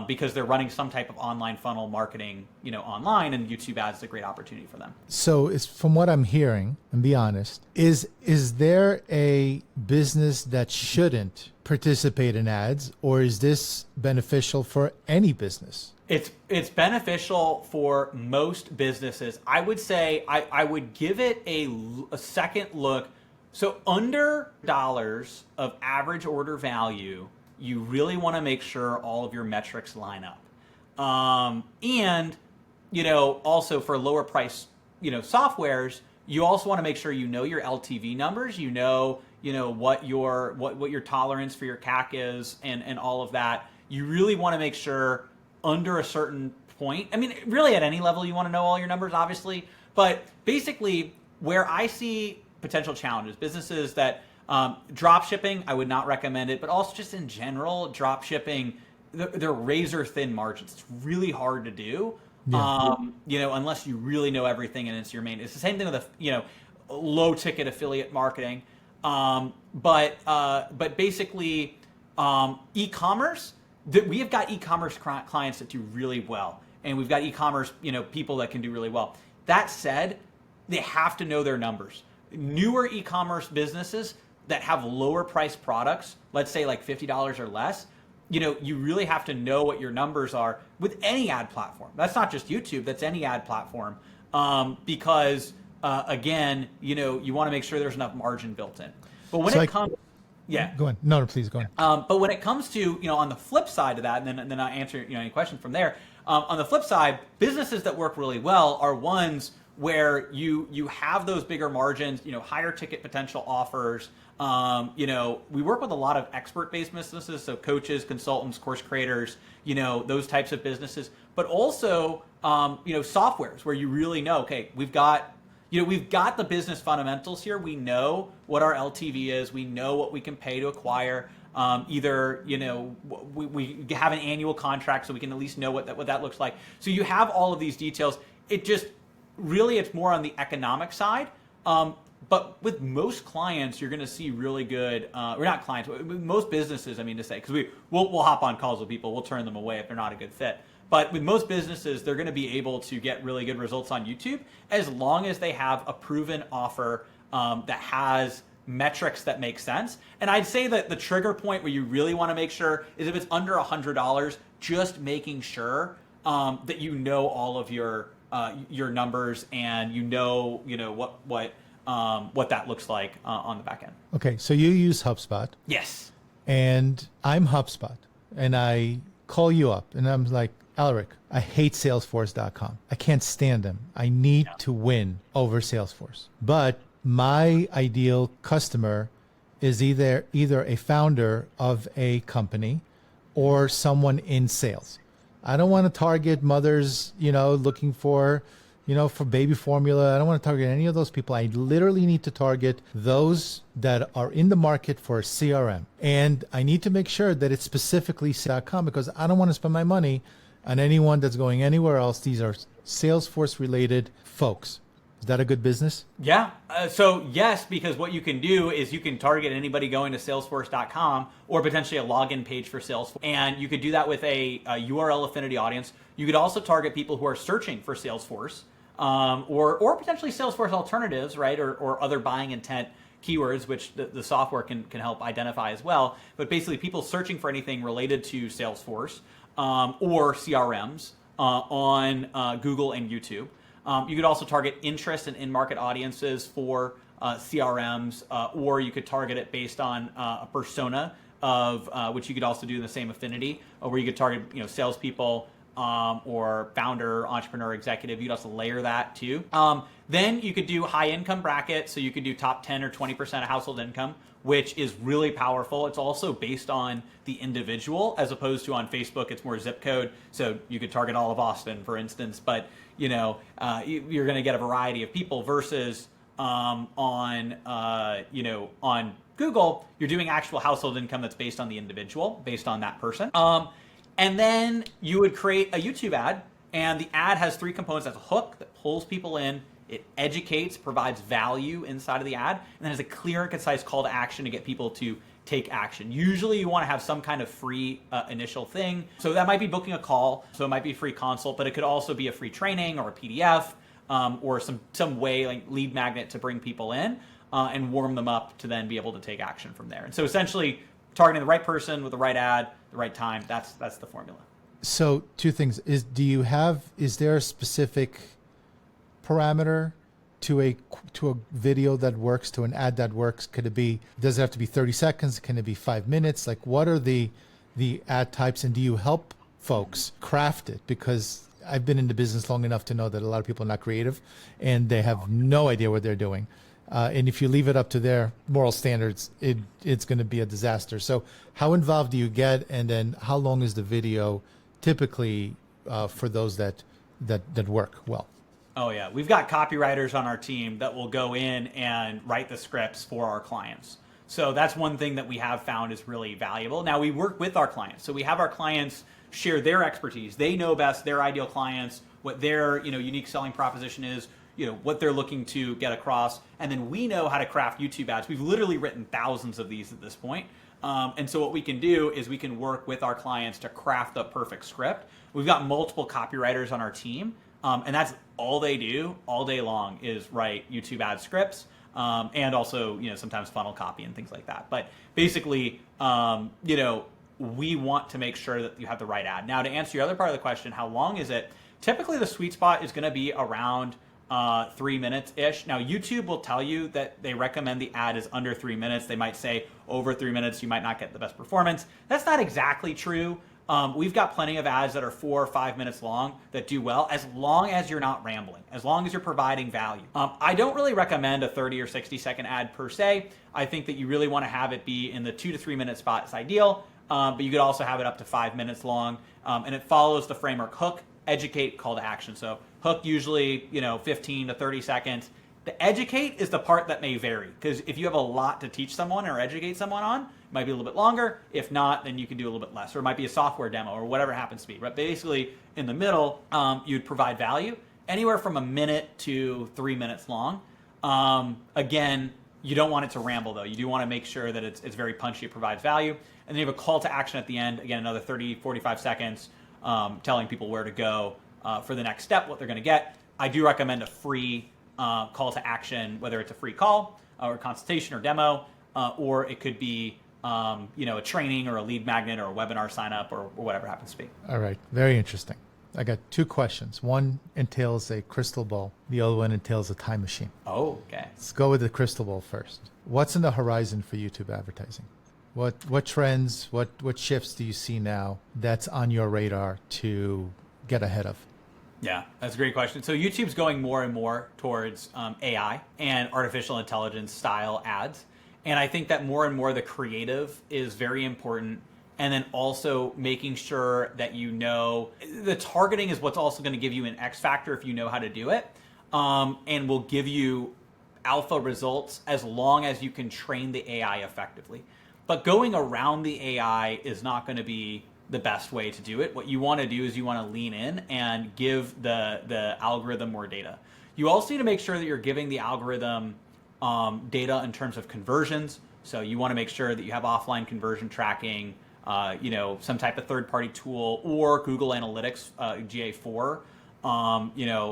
Because they're running some type of online funnel marketing, online, and YouTube ads is a great opportunity for them.
So it's from what I'm hearing, and be honest, is there a business that shouldn't participate in ads, or is this beneficial for any business?
It's beneficial for most businesses. I would say I would give it a second look. So under dollars of average order value, you really want to make sure all of your metrics line up. And, also for lower price, softwares, you also want to make sure your LTV numbers, what your tolerance for your CAC is and all of that. You really want to make sure under a certain point, really at any level you want to know all your numbers, obviously, but basically where I see potential challenges, businesses that drop shipping, I would not recommend it, but also just in general, drop shipping, they're razor thin margins. It's really hard to do, unless you really know everything and it's your main. It's the same thing with low ticket affiliate marketing, but basically e-commerce. We have got e-commerce clients that do really well, and we've got e-commerce people that can do really well. That said, they have to know their numbers. Newer e-commerce businesses that have lower priced products, let's say like $50 or less, you really have to know what your numbers are with any ad platform. That's not just YouTube, that's any ad platform. Because again, you want to make sure there's enough margin built in. But when it comes,
go on. No, please go on.
But when it comes to, on the flip side of that, and then I answer, any questions from there. On the flip side, businesses that work really well are ones where you have those bigger margins, higher ticket potential offers. We work with a lot of expert-based businesses, so coaches, consultants, course creators, those types of businesses, but also, softwares where you really know, okay, we've got the business fundamentals here. We know what our LTV is. We know what we can pay to acquire. We have an annual contract, so we can at least know what that looks like. So you have all of these details. It's more on the economic side. But with most clients, you're going to see really good, or not clients, but most businesses, because we'll hop on calls with people, we'll turn them away if they're not a good fit. But with most businesses, they're going to be able to get really good results on YouTube as long as they have a proven offer that has metrics that make sense. And I'd say that the trigger point where you really want to make sure is if it's under $100, just making sure that all of your numbers and what that looks like on the back end.
Okay, so you use HubSpot.
Yes.
And I'm HubSpot, and I call you up, and I'm like, Aleric, I hate Salesforce.com. I can't stand them. I need to win over Salesforce. But my ideal customer is either a founder of a company or someone in sales. I don't want to target mothers, looking for baby formula. I don't want to target any of those people. I literally need to target those that are in the market for a CRM. And I need to make sure that it's specifically .com, because I don't want to spend my money on anyone that's going anywhere else. These are Salesforce related folks. Is that a good business?
Yeah. So yes, because what you can do is you can target anybody going to salesforce.com or potentially a login page for Salesforce. And you could do that with a URL Affinity audience. You could also target people who are searching for Salesforce or potentially Salesforce alternatives, right? Or other buying intent keywords, which the software can help identify as well. But basically people searching for anything related to Salesforce or CRMs on Google and YouTube. You could also target interest and in-market audiences for CRMs, or you could target it based on a persona of which you could also do in the same affinity, where you could target salespeople or founder, entrepreneur, executive. You could also layer that too. Then you could do high income bracket, so you could do top 10 or 20% of household income, which is really powerful. It's also based on the individual, as opposed to on Facebook, it's more zip code. So you could target all of Austin, for instance, but you're going to get a variety of people versus on Google, you're doing actual household income that's based on the individual, based on that person. And then you would create a YouTube ad, and the ad has three components. That's a hook that pulls people in. It educates, provides value inside of the ad, and then has a clear and concise call to action to get people to take action. Usually you want to have some kind of free initial thing. So that might be booking a call, so it might be a free consult, but it could also be a free training or a PDF or some way, like lead magnet, to bring people in and warm them up to then be able to take action from there. And so essentially targeting the right person with the right ad, the right time, that's the formula.
So two things. Is there a specific parameter to a video that works, to an ad that works? Does it have to be 30 seconds? Can it be 5 minutes? Like, what are the ad types, and do you help folks craft it? Because I've been in the business long enough to know that a lot of people are not creative and they have no idea what they're doing. And if you leave it up to their moral standards, it's going to be a disaster. So how involved do you get? And then how long is the video typically for those that work well?
Oh yeah, we've got copywriters on our team that will go in and write the scripts for our clients. So that's one thing that we have found is really valuable. Now we work with our clients. So we have our clients share their expertise. They know best their ideal clients, what their unique selling proposition is, what they're looking to get across. And then we know how to craft YouTube ads. We've literally written thousands of these at this point. And so what we can do is we can work with our clients to craft the perfect script. We've got multiple copywriters on our team. And that's all they do all day long is write YouTube ad scripts and also, sometimes funnel copy and things like that. But basically, we want to make sure that you have the right ad. Now, to answer your other part of the question, how long is it? Typically, the sweet spot is going to be around 3 minutes-ish. Now, YouTube will tell you that they recommend the ad is under 3 minutes. They might say over 3 minutes, you might not get the best performance. That's not exactly true. We've got plenty of ads that are 4 or 5 minutes long that do well, as long as you're not rambling, as long as you're providing value. I don't really recommend a 30 or 60-second ad per se. I think that you really want to have it be in the 2 to 3 minute spot is ideal, but you could also have it up to 5 minutes long, and it follows the framework hook, educate, call to action. So hook usually 15 to 30 seconds. The educate is the part that may vary, because if you have a lot to teach someone or educate someone on, it might be a little bit longer. If not, then you can do a little bit less, or it might be a software demo or whatever it happens to be. But basically, in the middle, you'd provide value anywhere from a minute to 3 minutes long. Again, you don't want it to ramble though. You do want to make sure that it's very punchy, it provides value. And then you have a call to action at the end, again, another 30, 45 seconds, telling people where to go for the next step, what they're going to get. I do recommend a free call to action, whether it's a free call or consultation or demo, or it could be a training or a lead magnet or a webinar sign up or whatever happens to be.
All right. Very interesting. I got two questions. One entails a crystal ball. The other one entails a time machine.
Oh, okay.
Let's go with the crystal ball first. What's in the horizon for YouTube advertising? What trends, what shifts do you see now that's on your radar to get ahead of?
Yeah, that's a great question. So YouTube's going more and more towards AI and artificial intelligence style ads. And I think that more and more the creative is very important. And then also making sure that the targeting is what's also going to give you an X factor if you know how to do it, and will give you alpha results as long as you can train the AI effectively. But going around the AI is not going to be the best way to do it. What you want to do is you want to lean in and give the algorithm more data. You also need to make sure that you're giving the algorithm data in terms of conversions. So you want to make sure that you have offline conversion tracking, some type of third-party tool or Google Analytics GA4,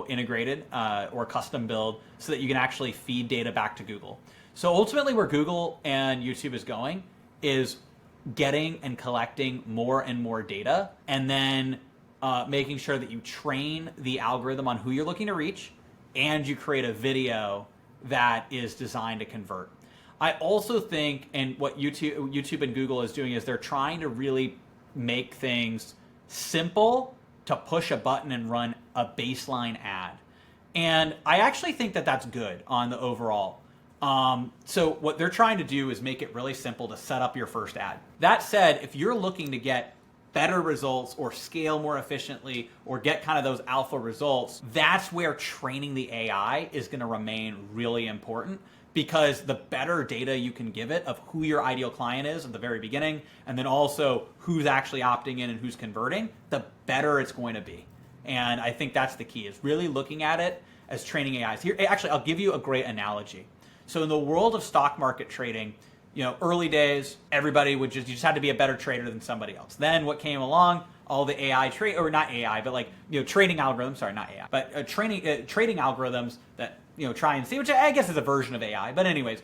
integrated or custom build so that you can actually feed data back to Google. So ultimately where Google and YouTube is going is getting and collecting more and more data, and then making sure that you train the algorithm on who you're looking to reach, and you create a video that is designed to convert. I also think, and what YouTube and Google is doing is they're trying to really make things simple to push a button and run a baseline ad. And I actually think that that's good on the overall. So what they're trying to do is make it really simple to set up your first ad. That said, if you're looking to get better results or scale more efficiently or get kind of those alpha results, that's where training the AI is going to remain really important, because the better data you can give it of who your ideal client is at the very beginning, and then also who's actually opting in and who's converting, the better it's going to be. And I think that's the key, is really looking at it as training AIs. Here, actually, I'll give you a great analogy. So in the world of stock market trading, early days, everybody you just had to be a better trader than somebody else. Then what came along, all the AI or not AI, but trading algorithms, sorry, not AI, but trading algorithms that, try and see, which I guess is a version of AI, but anyways,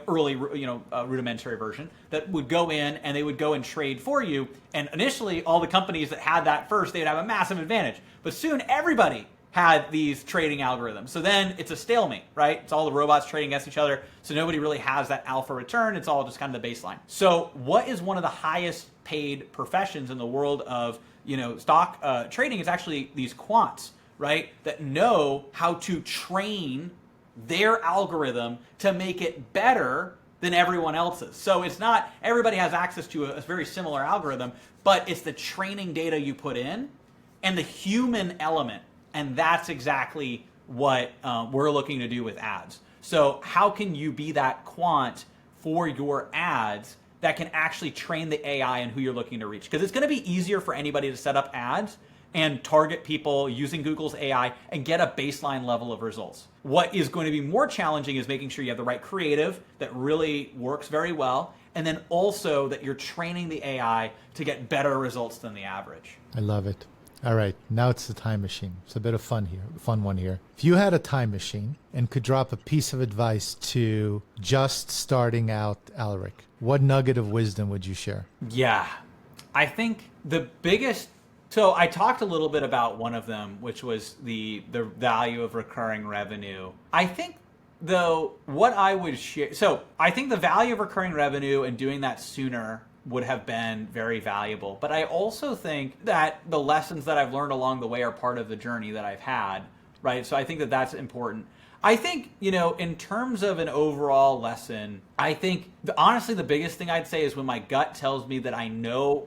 early, rudimentary version that would go in and they would go and trade for you. And initially all the companies that had that first, they'd have a massive advantage, but soon everybody had these trading algorithms. So then it's a stalemate, right? It's all the robots trading against each other. So nobody really has that alpha return. It's all just kind of the baseline. So what is one of the highest paid professions in the world of, stock trading is actually these quants, right? That know how to train their algorithm to make it better than everyone else's. So it's not everybody has access to a very similar algorithm, but it's the training data you put in and the human element. And that's exactly what we're looking to do with ads. So how can you be that quant for your ads that can actually train the AI and who you're looking to reach? Because it's going to be easier for anybody to set up ads and target people using Google's AI and get a baseline level of results. What is going to be more challenging is making sure you have the right creative that really works very well, and then also that you're training the AI to get better results than the average.
I love it. All right, now it's the time machine. It's a bit of fun one here. If you had a time machine and could drop a piece of advice to just starting out Aleric, what nugget of wisdom would you share?
Yeah, I think the biggest, so I talked a little bit about one of them, which was the value of recurring revenue. I think though, what I would share, so I think the value of recurring revenue and doing that sooner would have been very valuable. But I also think that the lessons that I've learned along the way are part of the journey that I've had, right? So I think that that's important. I think, in terms of an overall lesson, I think honestly the biggest thing I'd say is when my gut tells me that I know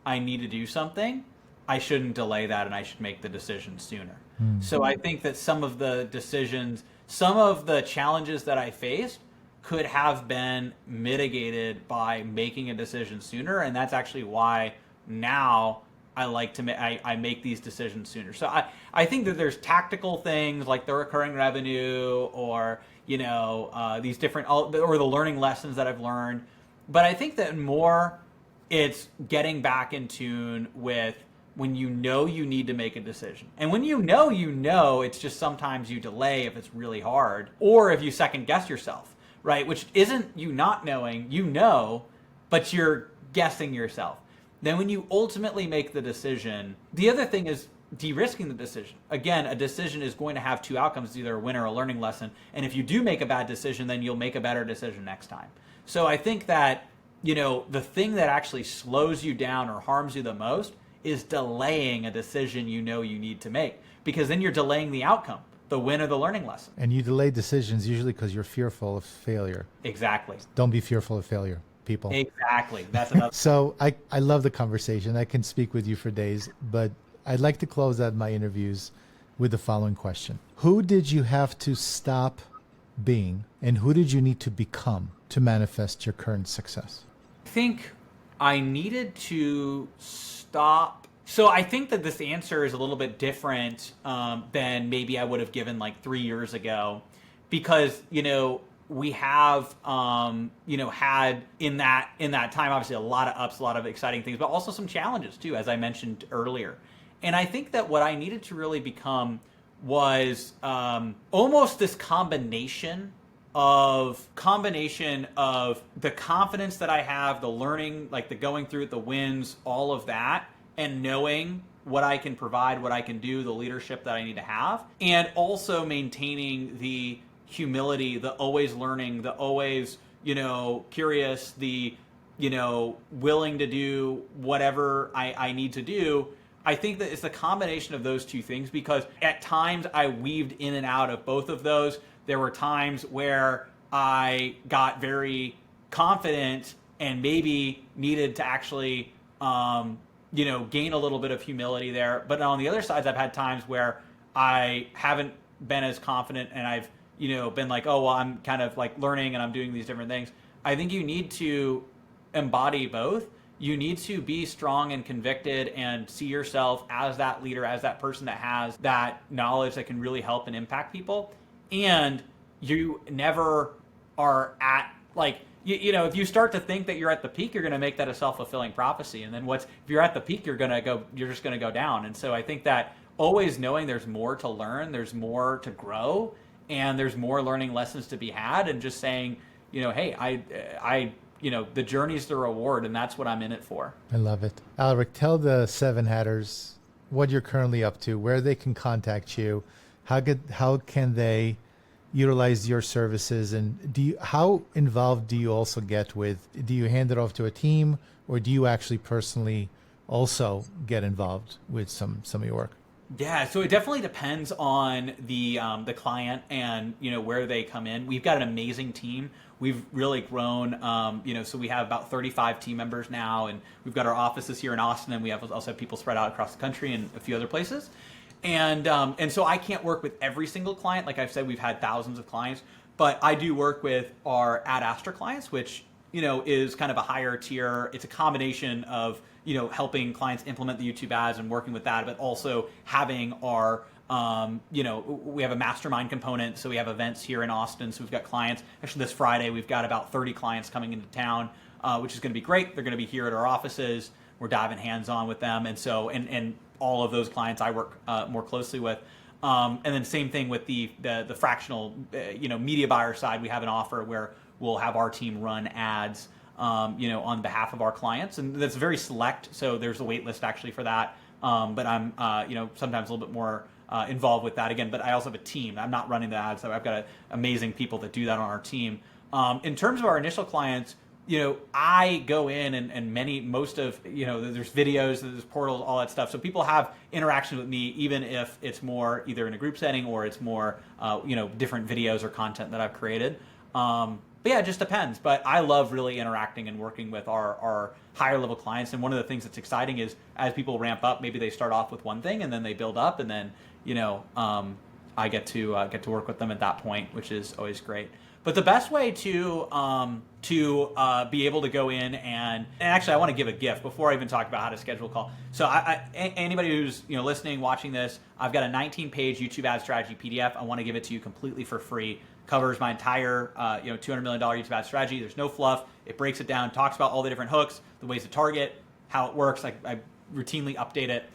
I need to do something, I shouldn't delay that and I should make the decision sooner. So I think that some of the decisions, some of the challenges that I faced could have been mitigated by making a decision sooner, and that's actually why now I like to I make these decisions sooner. So I think that there's tactical things like the recurring revenue or these different or the learning lessons that I've learned, but I think that more it's getting back in tune with when you need to make a decision. And when it's just sometimes you delay if it's really hard or if you second guess yourself. Right, which isn't you not knowing, but you're guessing yourself. Then when you ultimately make the decision, the other thing is de-risking the decision. Again, a decision is going to have two outcomes, either a win or a learning lesson. And if you do make a bad decision, then you'll make a better decision next time. So I think that, the thing that actually slows you down or harms you the most is delaying a decision you need to make, because then you're delaying the outcome. The win or the learning lesson.
And you delay decisions usually because you're fearful of failure.
Exactly.
Don't be fearful of failure, people.
Exactly. That's another.
So I love the conversation. I can speak with you for days, but I'd like to close out my interviews with the following question. Who did you have to stop being, and who did you need to become to manifest your current success?
I think I needed to stop. So I think that this answer is a little bit different than maybe I would have given like 3 years ago, because we have had in that time obviously a lot of ups, a lot of exciting things, but also some challenges too, as I mentioned earlier. And I think that what I needed to really become was almost this combination of the confidence that I have, the learning, like the going through it, the wins, all of that, and knowing what I can provide, what I can do, the leadership that I need to have, and also maintaining the humility, the always learning, the always, curious, the, willing to do whatever I need to do. I think that it's the combination of those two things, because at times I weaved in and out of both of those. There were times where I got very confident and maybe needed to actually, gain a little bit of humility there. But on the other side, I've had times where I haven't been as confident, and I've, been like, oh, well, I'm kind of like learning and I'm doing these different things. I think you need to embody both. You need to be strong and convicted and see yourself as that leader, as that person that has that knowledge that can really help and impact people. And you never are at, like, if you start to think that you're at the peak, you're going to make that a self-fulfilling prophecy. And then if you're at the peak, you're just going to go down. And so I think that always knowing there's more to learn, there's more to grow, and there's more learning lessons to be had, and just saying, hey, the journey's the reward, and that's what I'm in it for.
I love it. Aleric, tell the Seven Hatters what you're currently up to, where they can contact you, how can they utilize your services, and how involved do you also get with? Do you hand it off to a team, or do you actually personally also get involved with some of your work?
Yeah, so it definitely depends on the client and where they come in. We've got an amazing team. We've really grown, so we have about 35 team members now, and we've got our offices here in Austin, and we also have people spread out across the country and a few other places. And so I can't work with every single client. Like I've said, we've had thousands of clients, but I do work with our Ad Astra clients, which is kind of a higher tier. It's a combination of helping clients implement the YouTube ads and working with that, but also having our we have a mastermind component. So we have events here in Austin. So we've got clients. Actually, this Friday we've got about 30 clients coming into town, which is going to be great. They're going to be here at our offices. We're diving hands-on with them, and so and all of those clients I work more closely with. And then same thing with the fractional media buyer side. We have an offer where we'll have our team run ads on behalf of our clients, and that's very select. So there's a wait list actually for that. But I'm sometimes a little bit more involved with that again. But I also have a team. I'm not running the ads, so I've got amazing people that do that on our team. In terms of our initial clients, I go in and most of, there's videos, there's portals, all that stuff. So people have interaction with me, even if it's more either in a group setting or it's more, different videos or content that I've created. But yeah, it just depends. But I love really interacting and working with our higher level clients. And one of the things that's exciting is as people ramp up, maybe they start off with one thing and then they build up, and then, I get to work with them at that point, which is always great. But the best way to be able to go in and actually I want to give a gift before I even talk about how to schedule a call. So anybody who's listening, watching this, I've got a 19-page YouTube ad strategy PDF. I want to give it to you completely for free. Covers my entire $200 million YouTube ad strategy. There's no fluff. It breaks it down, talks about all the different hooks, the ways to target, how it works. I routinely update it.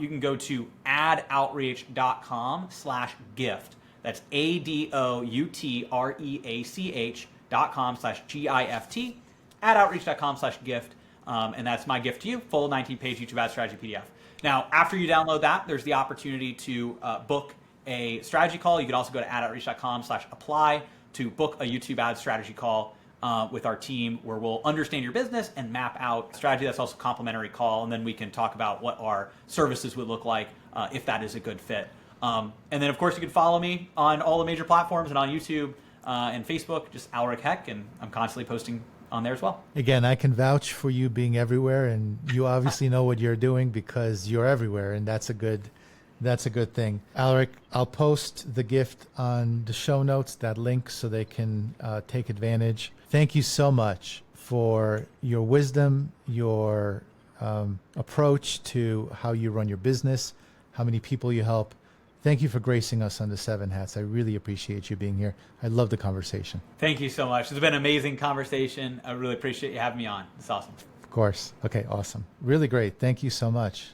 You can go to adoutreach.com/gift. That's adoutreach.com/gift, adoutreach.com/gift. And that's my gift to you, full 19-page YouTube ad strategy PDF. Now, after you download that, there's the opportunity to book a strategy call. You can also go to adoutreach.com/apply to book a YouTube ad strategy call with our team, where we'll understand your business and map out strategy. That's also a complimentary call. And then we can talk about what our services would look like if that is a good fit. And then, of course, you can follow me on all the major platforms and on YouTube and Facebook, just Aleric Heck, and I'm constantly posting on there as well.
Again, I can vouch for you being everywhere, and you obviously know what you're doing because you're everywhere, and that's a good thing. Aleric, I'll post the gift on the show notes, that link, so they can take advantage. Thank you so much for your wisdom, your approach to how you run your business, how many people you help. Thank you for gracing us on the Seven Hats. I really appreciate you being here. I love the conversation.
Thank you so much. It's been an amazing conversation. I really appreciate you having me on. It's awesome.
Of course. Okay, awesome. Really great. Thank you so much.